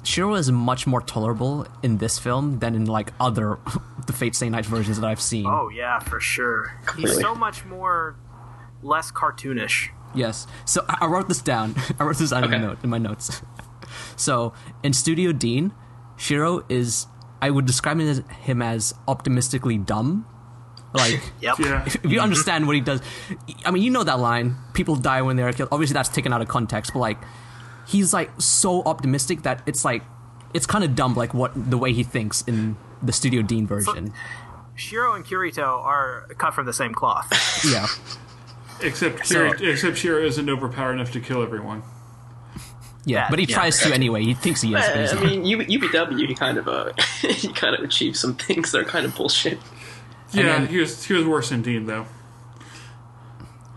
Shiro is much more tolerable in this film than in like other the Fate Stay Night versions that I've seen. Oh yeah, for sure. He's so much more less cartoonish. Yes. So I wrote this down. I wrote this down in my notes. So in Studio Dean, Shiro is... I would describe him as optimistically dumb. Like, Yep. Yeah. if you understand what he does... I mean, you know that line, people die when they're killed. Obviously, that's taken out of context, but, like, he's, like, so optimistic that it's, like... It's kind of dumb, like, the way he thinks in the Studio Dean version. Shiro and Kirito are cut from the same cloth. Yeah. Except Shiro isn't overpowered enough to kill everyone. Yeah, but he tries to anyway. He thinks he is. But he's I not. mean, UBW, he kind of achieved some things that are kind of bullshit. Yeah, then- he was worse than Dean, though.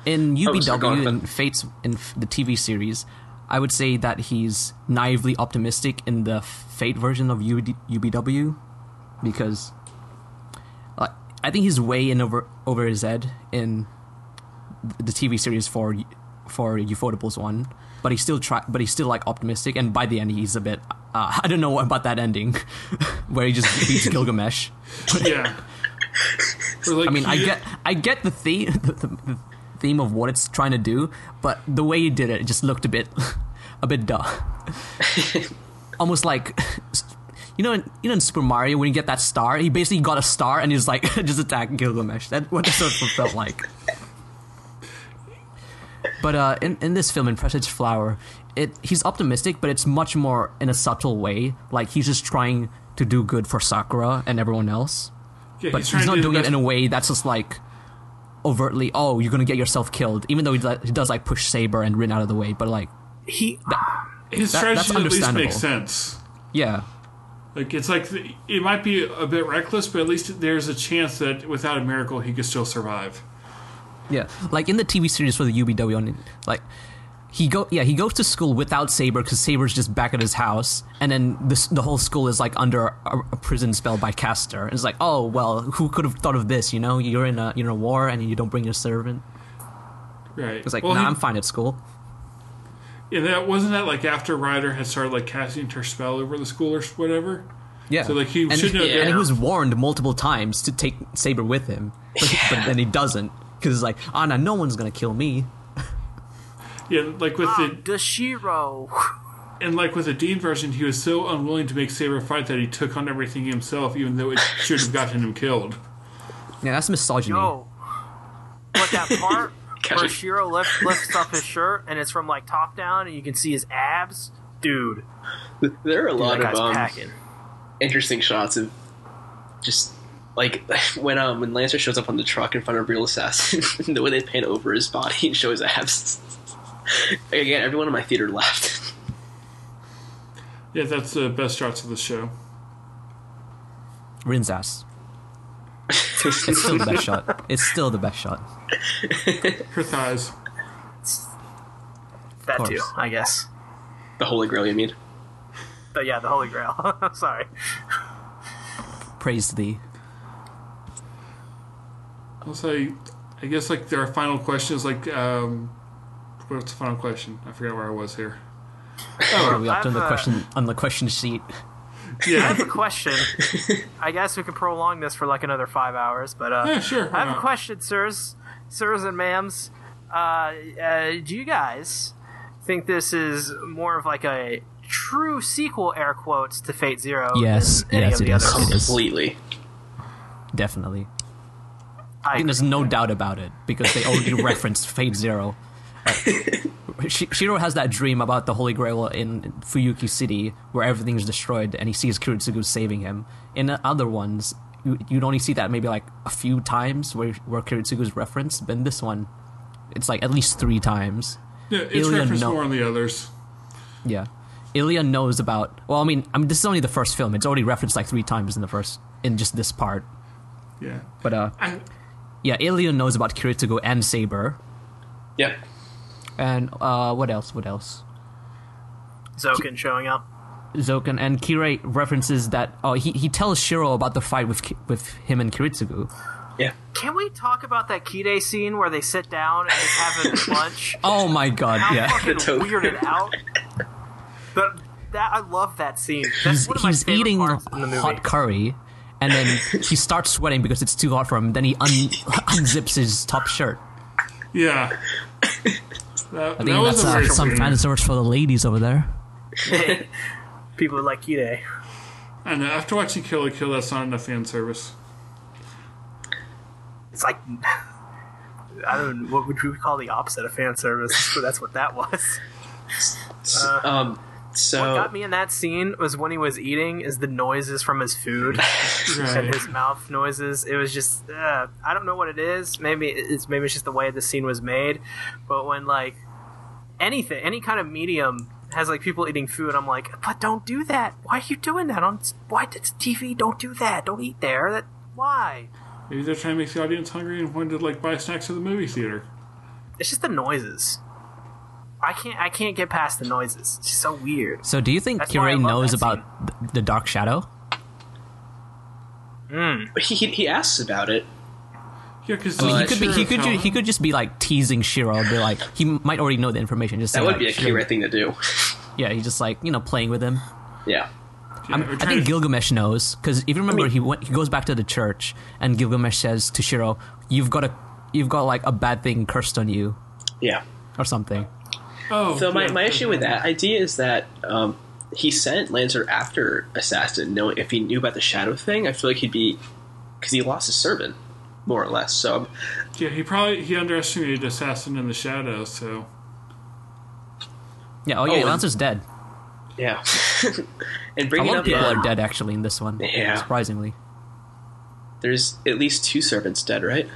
In sorry, go UBW on. and Fates in the TV series, I would say that he's naively optimistic in the Fate version of UBW, because I think he's way in over his head in the TV series for Ufotables one. But he's still like optimistic, and by the end he's a bit. I don't know about that ending, where he just beats Gilgamesh. Yeah. Or like I mean, I get the theme, the theme of what it's trying to do, but the way he did it just looked a bit duh. Almost like, in Super Mario when you get that star, he basically got a star and he's like just attack Gilgamesh. That's what it sort of felt like. But in this film, in Presage Flower, he's optimistic, but it's much more in a subtle way. Like, he's just trying to do good for Sakura and everyone else. Yeah, But he's not doing it in a way that's just like overtly, oh, you're gonna get yourself killed. Even though he does like push Saber and Rin out of the way, but like his strategy that's at least understandable. makes sense. Yeah, Like, it's like, it might be a bit reckless, but at least there's a chance that without a miracle he could still survive. yeah. Like in the TV series for the UBW, like he goes to school without Saber because Saber's just back at his house, and then the whole school is like under a prison spell by Castor. And it's like, oh well, who could have thought of this? You know, you're in a war and you don't bring your servant. Right. It's like, I'm fine at school. Yeah, wasn't that like after Ryder had started like casting her spell over the school or whatever? Yeah. So like he should know. And he was warned multiple times to take Saber with him, but then he doesn't because it's like, Anna, no one's gonna kill me. Yeah, like with the Shiro. And like with the Dean version, he was so unwilling to make Saber fight that he took on everything himself, even though it should have gotten him killed. Yeah, that's misogyny. Yo, but that part where Shiro lifts up his shirt and it's from like top down and you can see his abs, dude. There are a lot of packing. Interesting shots of just like when Lancer shows up on the truck in front of Real Assassin, the way they pan over his body and show his abs. Again, everyone in my theater laughed. Yeah, that's the best shots of the show. Rin's ass. It's still the best shot. It's still the best shot. Her thighs. That too, I guess. The Holy Grail, you mean? But yeah, the Holy Grail. Sorry. Praise thee. I'll say, I guess like there are final questions. Like, what's the final question? I forgot where I was here. Oh, we up on the question sheet. Yeah, I have a question. I guess we could prolong this for like another 5 hours, but yeah, sure. I have a question, sirs and ma'ams. Do you guys think this is more of like a true sequel, air quotes, to Fate Zero? Yes, yes, it is. Completely. Definitely. I think there's no doubt about it because they already referenced Fate Zero. Shiro has that dream about the Holy Grail in Fuyuki City where everything's destroyed and he sees Kiritsugu saving him. In the other ones, you'd only see that maybe like a few times where Kiritsugu's referenced, but in this one, it's like at least 3 times. Yeah, it's referenced more on the others. Yeah. Ilya knows about... Well, I mean, this is only the first film. It's already referenced like 3 times in just this part. Yeah. But, yeah, Ilya knows about Kiritsugu and Saber. Yeah. And what else? Zoken showing up. Zoken and Kirei references that. Oh, he tells Shiro about the fight with him and Kiritsugu. Yeah. Can we talk about that Kide scene where they sit down and just having lunch? Oh my god! How fucking weirded out. I love that scene. That's one of my favorite eating parts in the movie. hot curry, and then he starts sweating because it's too hot for him. Then he unzips his top shirt. Yeah. I think that's some fan service for the ladies over there. People like Kide. I know. After watching Kill la Kill, that's not enough fan service. It's like, I don't know, what would we call the opposite of fan service? But that's what that was. So what got me in that scene was when he was eating is the noises from his food and his mouth noises. It was just I don't know what it is. Maybe it's just the way the scene was made. But when like any kind of medium has like people eating food, I'm like, but don't do that. Why are you doing that on? Why it's TV? Don't do that. Don't eat there. Why? Maybe they're trying to make the audience hungry and wanted to like buy snacks at the movie theater. It's just the noises. I can't get past the noises. It's just so weird. So do you think Kirei knows about the Dark Shadow? He asks about it. Yeah, because he could just be like teasing Shiro, be like he might already know the information. Just that would be a Kirei thing to do. Yeah, he's just like playing with him. Yeah. I think Gilgamesh knows because if you remember, he goes back to the church and Gilgamesh says to Shiro, "You've got like a bad thing cursed on you." Yeah. Or something. Oh. So my issue with that idea is that he sent Lancer after Assassin, knowing if he knew about the shadow thing, I feel like he'd be because he lost his servant, more or less. So yeah, he underestimated Assassin in the shadow. So yeah. Lancer's dead. Yeah. And a bringing lot up of people are dead actually in this one. Yeah. Surprisingly. There's at least 2 servants dead, right?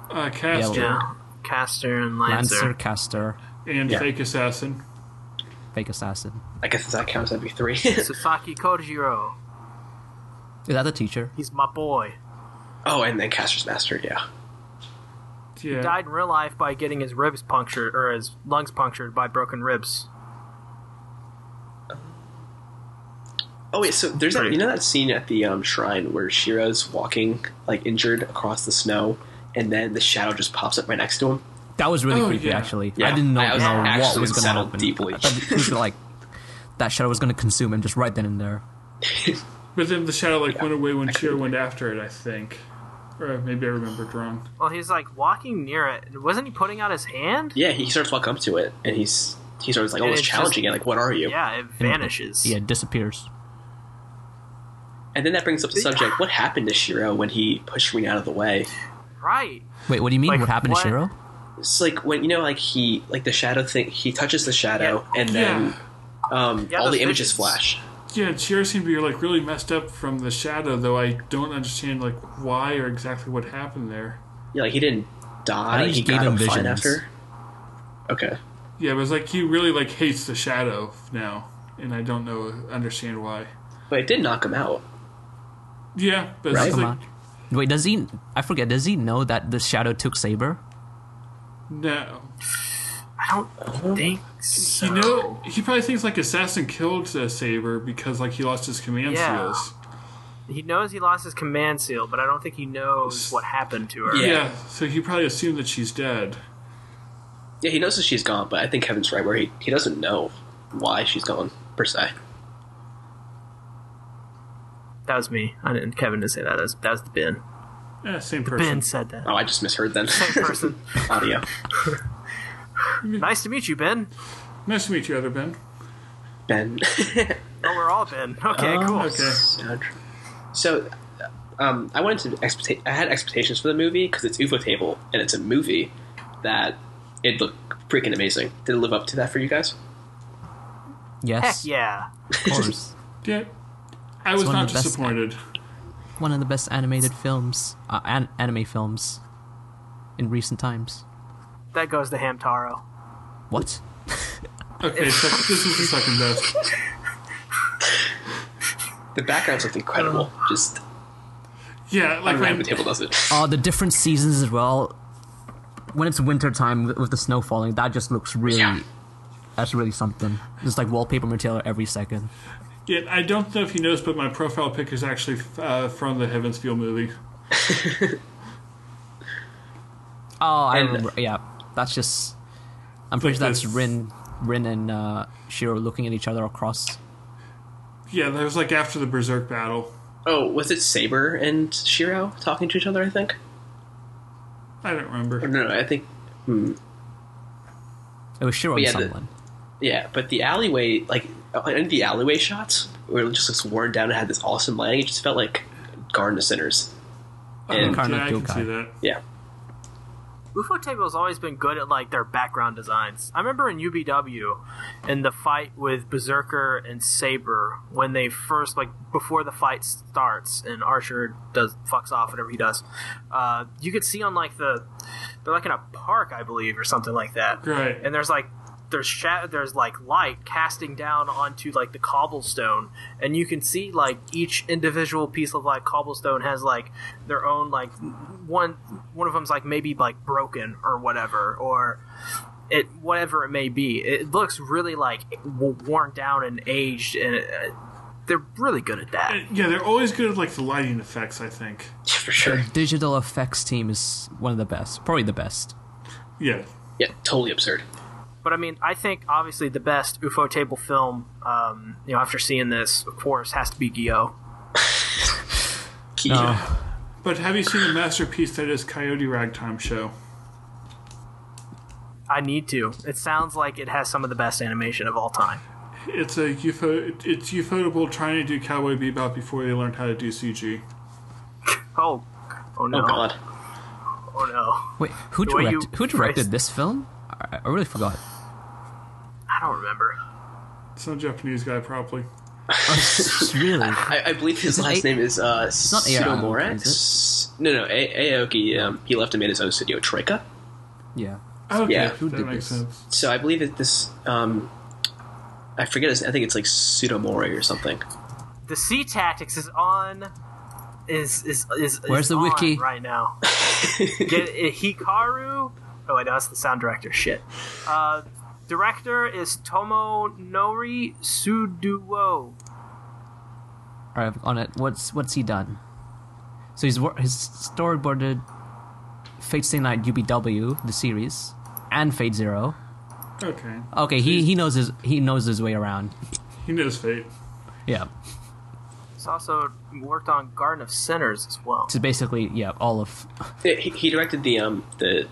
Castor. Yeah. Castor and Lancer. Castor. And Fake Assassin. Fake Assassin. I guess that counts. That'd be 3. Sasaki Kojiro. Is that the teacher? He's my boy. Oh, and then Castor's master, yeah. Yeah. He died in real life by getting his ribs punctured, or his lungs punctured by broken ribs. Oh wait, so there's that, you know that scene at the shrine where Shiro's walking like injured across the snow, and then the shadow just pops up right next to him. That was really creepy, actually. Yeah. I didn't know, I was what was going to happen. deeply. I thought he was gonna, like, that shadow was going to consume him just right then and there. But then the shadow went away when Shiro went after it, I think. Or maybe I remembered wrong. Well, he's like walking near it. Wasn't he putting out his hand? Yeah, he starts walking up to it, and he starts like And almost it's challenging it. Like, what are you? Yeah, it vanishes. Yeah, it disappears. And then that brings up the subject: what happened to Shiro when he pushed Rin out of the way? Right. Wait, what do you mean? Like, what happened what? to Shiro? It's like when the shadow thing. He touches the shadow, and then all those the images visions. flash. Yeah, Shiro seemed to be really messed up from the shadow, though I don't understand why or exactly what happened there. Yeah, like he didn't die. I think He he gave got him him fine visions. after. Okay. Yeah, it was he really hates the shadow now, and I don't understand why. But it did knock him out. Yeah, but Right. it's Come on. Wait, does he... I forget, does he know that the shadow took Saber? no. I don't think so. He probably thinks Assassin killed Saber because he lost his command seals. He knows he lost his command seal, but I don't think he knows what happened to her. Yeah. So he probably assumed that she's dead. Yeah, he knows that she's gone, but I think Kevin's right where he doesn't know why she's gone, per se. That was me. Kevin didn't say that. That was the Ben. Yeah, same person. Ben said that. Oh, I just misheard then. Same person. Audio. Nice to meet you, Ben. Nice to meet you, other Ben. Ben. Oh, we're all Ben. Okay, cool. Okay. So, I had expectations for the movie because it's UFO Table and it's a movie that it looked freaking amazing. Did it live up to that for you guys? Yes. Heck yeah. Of course. Yeah. I was one of not the best- disappointed. One of the best animated films, anime films, in recent times. That goes to Hamtaro. What? Okay, so this is the second best. The backgrounds look incredible. Just Yeah, Rin and Table does it. The different seasons as well. When it's winter time with the snow falling, that just looks really... Yeah. That's really something. It's like wallpaper material every second. Yeah, I don't know if you noticed, but my profile pic is actually from the Heaven's Feel movie. Oh, I And- remember. Yeah, that's just... I'm pretty sure that's this- Rin and Shiro looking at each other across... Yeah, that was after the Berserk battle. Oh, was it Saber and Shiro talking to each other, I think? I don't remember. Or no, I think... It was Shiro and yeah, someone. Yeah, but the alleyway, in the alleyway shots, where it just looks worn down and had this awesome lighting, it just felt like Garden of Sinners. And, Karna Yeah, I can Gilgamesh. see that. yeah. UFO Table has always been good at their background designs. I remember in UBW, in the fight with Berserker and Saber, when they first before the fight starts and Archer fucks off whatever he does, you could see on they're in a park, I believe, or something like that. Right. And there's light casting down onto the cobblestone, and you can see each individual piece of cobblestone has their own one of them's maybe broken or whatever, or whatever it may be. It looks really worn down and aged, and they're really good at that. Yeah, they're always good at the lighting effects, I think. For sure. Digital effects team is one of the best. Probably the best. Yeah. Yeah, totally absurd. But I mean, I think obviously the best UFO Table film, after seeing this, of course, has to be Gyo. Yeah. But have you seen the masterpiece that is Coyote Ragtime Show? I need to. It sounds like it has some of the best animation of all time. It's it's Ufotable trying to do Cowboy Bebop before they learned how to do CG. Oh no! Oh, God. Oh no! Wait, who The way you directed phrased- this film? I really forgot. I don't remember. Some Japanese guy, probably. Really? I believe his Is it last name is not Sudomura. Aoki, No, Aoki, he left and made his own studio, Troika. Yeah. Okay, Yeah. Who that did makes this? sense. So I believe that this, I forget his, I think it's Sudomori or something. The SeaTactics is on. Is Where's the on wiki? right now? Hikaru. Oh, wait, that's the sound director. Shit. Director is Tomonori Suduo. Alright, on it. What's he done? So he's storyboarded Fate Stay Night UBW, the series, and Fate Zero. Okay. Okay, he knows his way around. He knows Fate. Yeah. He's also worked on Garden of Sinners as well. So basically, yeah, all of. He directed the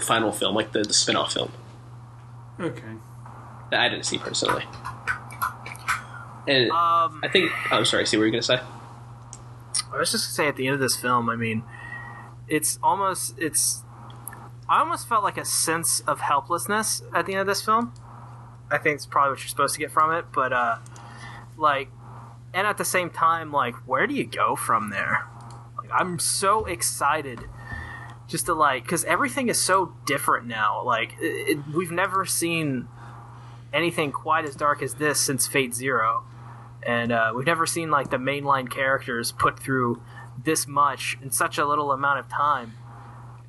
final film, like the spin-off film. Okay. That I didn't see personally. And I think I'm sorry. See what you're gonna say? I was just gonna say at the end of this film, I mean, I almost felt like a sense of helplessness at the end of this film. I think it's probably what you're supposed to get from it, but and at the same time, like, where do you go from there? Like, I'm so excited just to because everything is so different now. Like, we've never seen anything quite as dark as this since Fate Zero. And we've never seen like the mainline characters put through this much in such a little amount of time.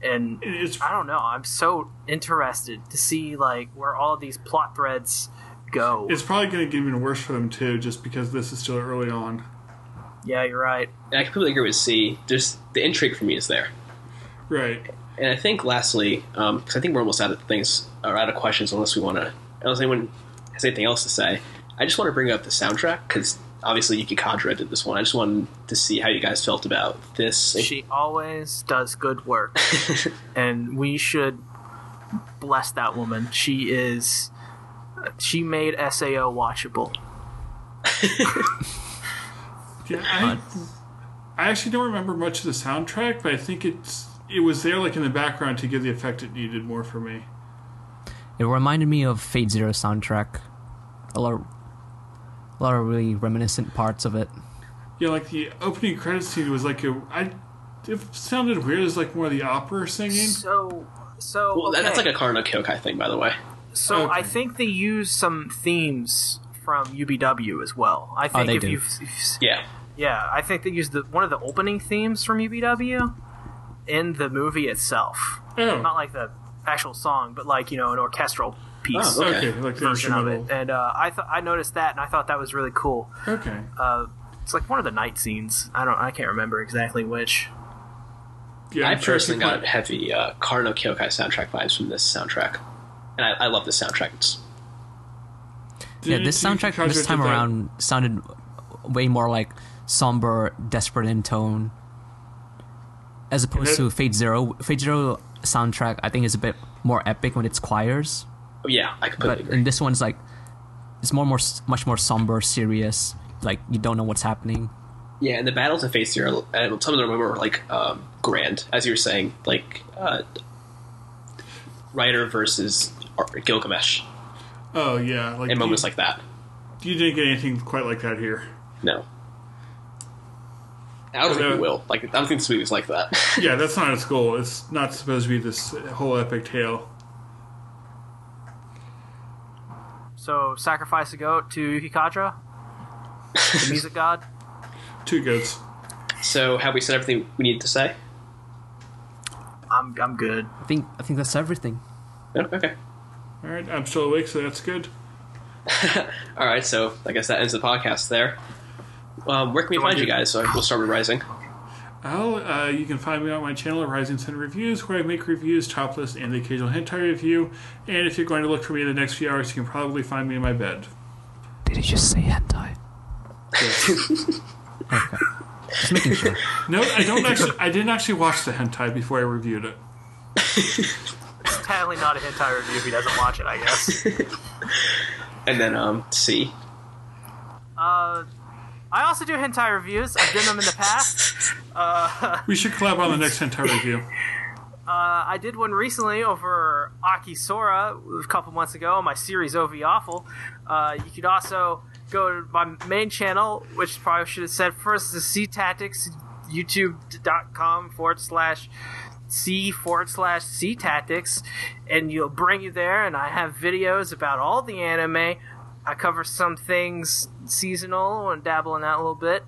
And I don't know. I'm so interested to see like where all of these plot threads go. It's probably going to get even worse for them too, just because this is still early on. Yeah, you're right. And I completely agree with C. Just the intrigue for me is there. Right. And I think lastly, because I think we're almost out of things or out of questions, unless anyone has anything else to say. I just want to bring up the soundtrack, because obviously Yuki Kadra did this one. I just wanted to see how you guys felt about this. She always does good work, and we should bless that woman. She made SAO watchable. Yeah, I actually don't remember much of the soundtrack, but I think it was there like in the background to give the effect it needed more for me. It reminded me of Fate Zero soundtrack. A lot of really reminiscent parts of it. Yeah, like the opening credits scene was like it sounded weird as like more of the opera singing. So well, okay. that's like a Karno Kyokai thing, by the way. So okay. I think they use some themes from UBW as well. I think they do. Yeah. I think they used one of the opening themes from UBW in the movie itself. Oh. Not like the actual song, but like an orchestral piece. Oh, Okay, like the version of it. instrumental. And I noticed that, and I thought that was really cool. Okay. It's like one of the night scenes. I can't remember exactly which. Yeah, I I'm sure personally people- got heavy Karno Kyokai soundtrack vibes from this soundtrack. And I love this soundtrack. Yeah, this soundtrack this time around sounded way more like somber, desperate in tone, as opposed to Fate Zero. Fate Zero soundtrack, I think, is a bit more epic when it's choirs. Oh, yeah, I completely But agree. in this one's like, it's much more somber, serious. Like, you don't know what's happening. Yeah, and the battles in Fate Zero, and some of them were like grand, as you were saying, like Ryder versus Gilgamesh, Oh yeah, like and moments like that. you didn't get anything quite like that here. No. I don't think we will. Like, I don't think this movie's like that. Yeah, that's not its goal. It's not supposed to be this whole epic tale. So, sacrifice a goat to Yuki Kadra, the music god. Two goats. So, have we said everything we needed to say? I'm good. I think that's everything. No? Okay. All right, I'm still awake, so that's good. All right, so I guess that ends the podcast there. Where can we find you guys? So we'll start with Rising. Well, you can find me on my channel at Rising Sun Reviews, where I make reviews, top list, and the occasional hentai review. And if you're going to look for me in the next few hours, you can probably find me in my bed. Did he just say hentai? Yes. Okay. Just making sure. No, I didn't actually watch the hentai before I reviewed it. It's totally not a hentai review if he doesn't watch it, I guess. And then, C. I also do hentai reviews. I've done them in the past. We should collab on the next hentai review. I did one recently over Aki Sora a couple months ago on my series OV Awful. You could also go to my main channel, which probably should have said first, is SeaTactics, youtube.com/C/SeaTactics, and you'll bring you there, and I have videos about all the anime. I cover some things seasonal and dabble in that a little bit.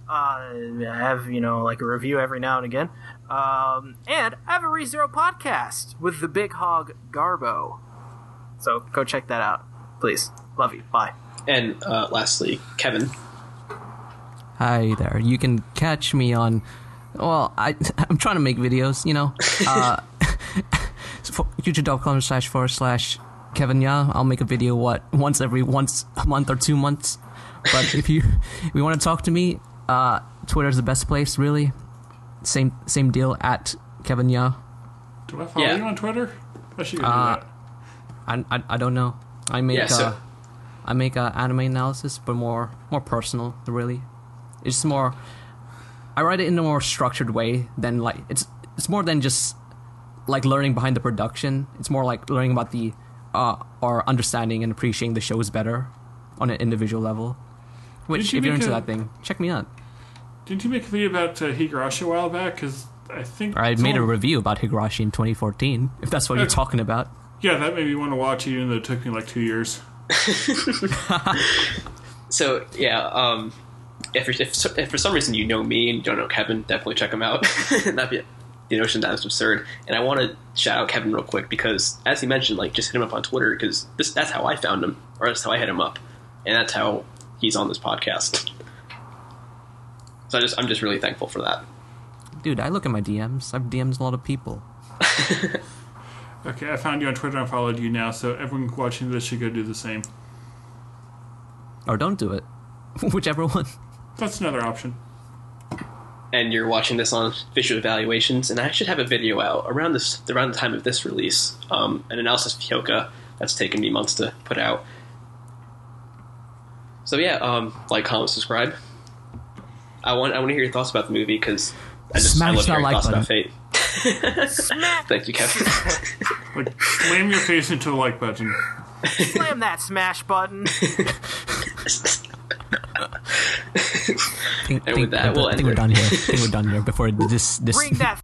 I have, like a review every now and again. And I have a ReZero podcast with the big hog Garbo. So go check that out, please. Love you. Bye. And lastly, Kevin. Hi there. You can catch me on. Well, I'm trying to make videos. YouTube.com//KevinYa. I'll make a video once a month or 2 months. But if you want to talk to me, Twitter's the best place. Really, same deal at KevinYa. Do I follow you on Twitter? I should go do that. I don't know. I make anime analysis, but more personal. Really, it's more. I write it in a more structured way than like it's more than just like learning behind the production. It's more like learning about the or understanding and appreciating the shows better on an individual level. Which, if you're into that thing, check me out. Didn't you make a video about Higurashi a while back? Because I think I made a review about Higurashi in 2014. If that's what you're talking about. Yeah, that made me want to watch it, even though it took me like 2 years. So yeah, if for some reason you know me and you don't know Kevin, definitely check him out. That'd be the notion that is absurd. And I want to shout out Kevin real quick because, as he mentioned, like just hit him up on Twitter because that's how I found him, or that's how I hit him up, and that's how he's on this podcast. So I'm just really thankful for that. Dude, I look at my DMs. I've DM'd a lot of people. Okay, I found you on Twitter and followed you now, so everyone watching this should go do the same. Or don't do it. Whichever one. That's another option. And you're watching this on Visual Evaluations, and I should have a video out around the time of this release, an analysis of Hyoka that's taken me months to put out. So yeah, like, comment, subscribe. I want to hear your thoughts about the movie because I love hearing thoughts about Fate. Thank you, Kevin. Like, slam your face into the like button. Slam that smash button. And with that, we'll end I think we're done here. Before this Bring that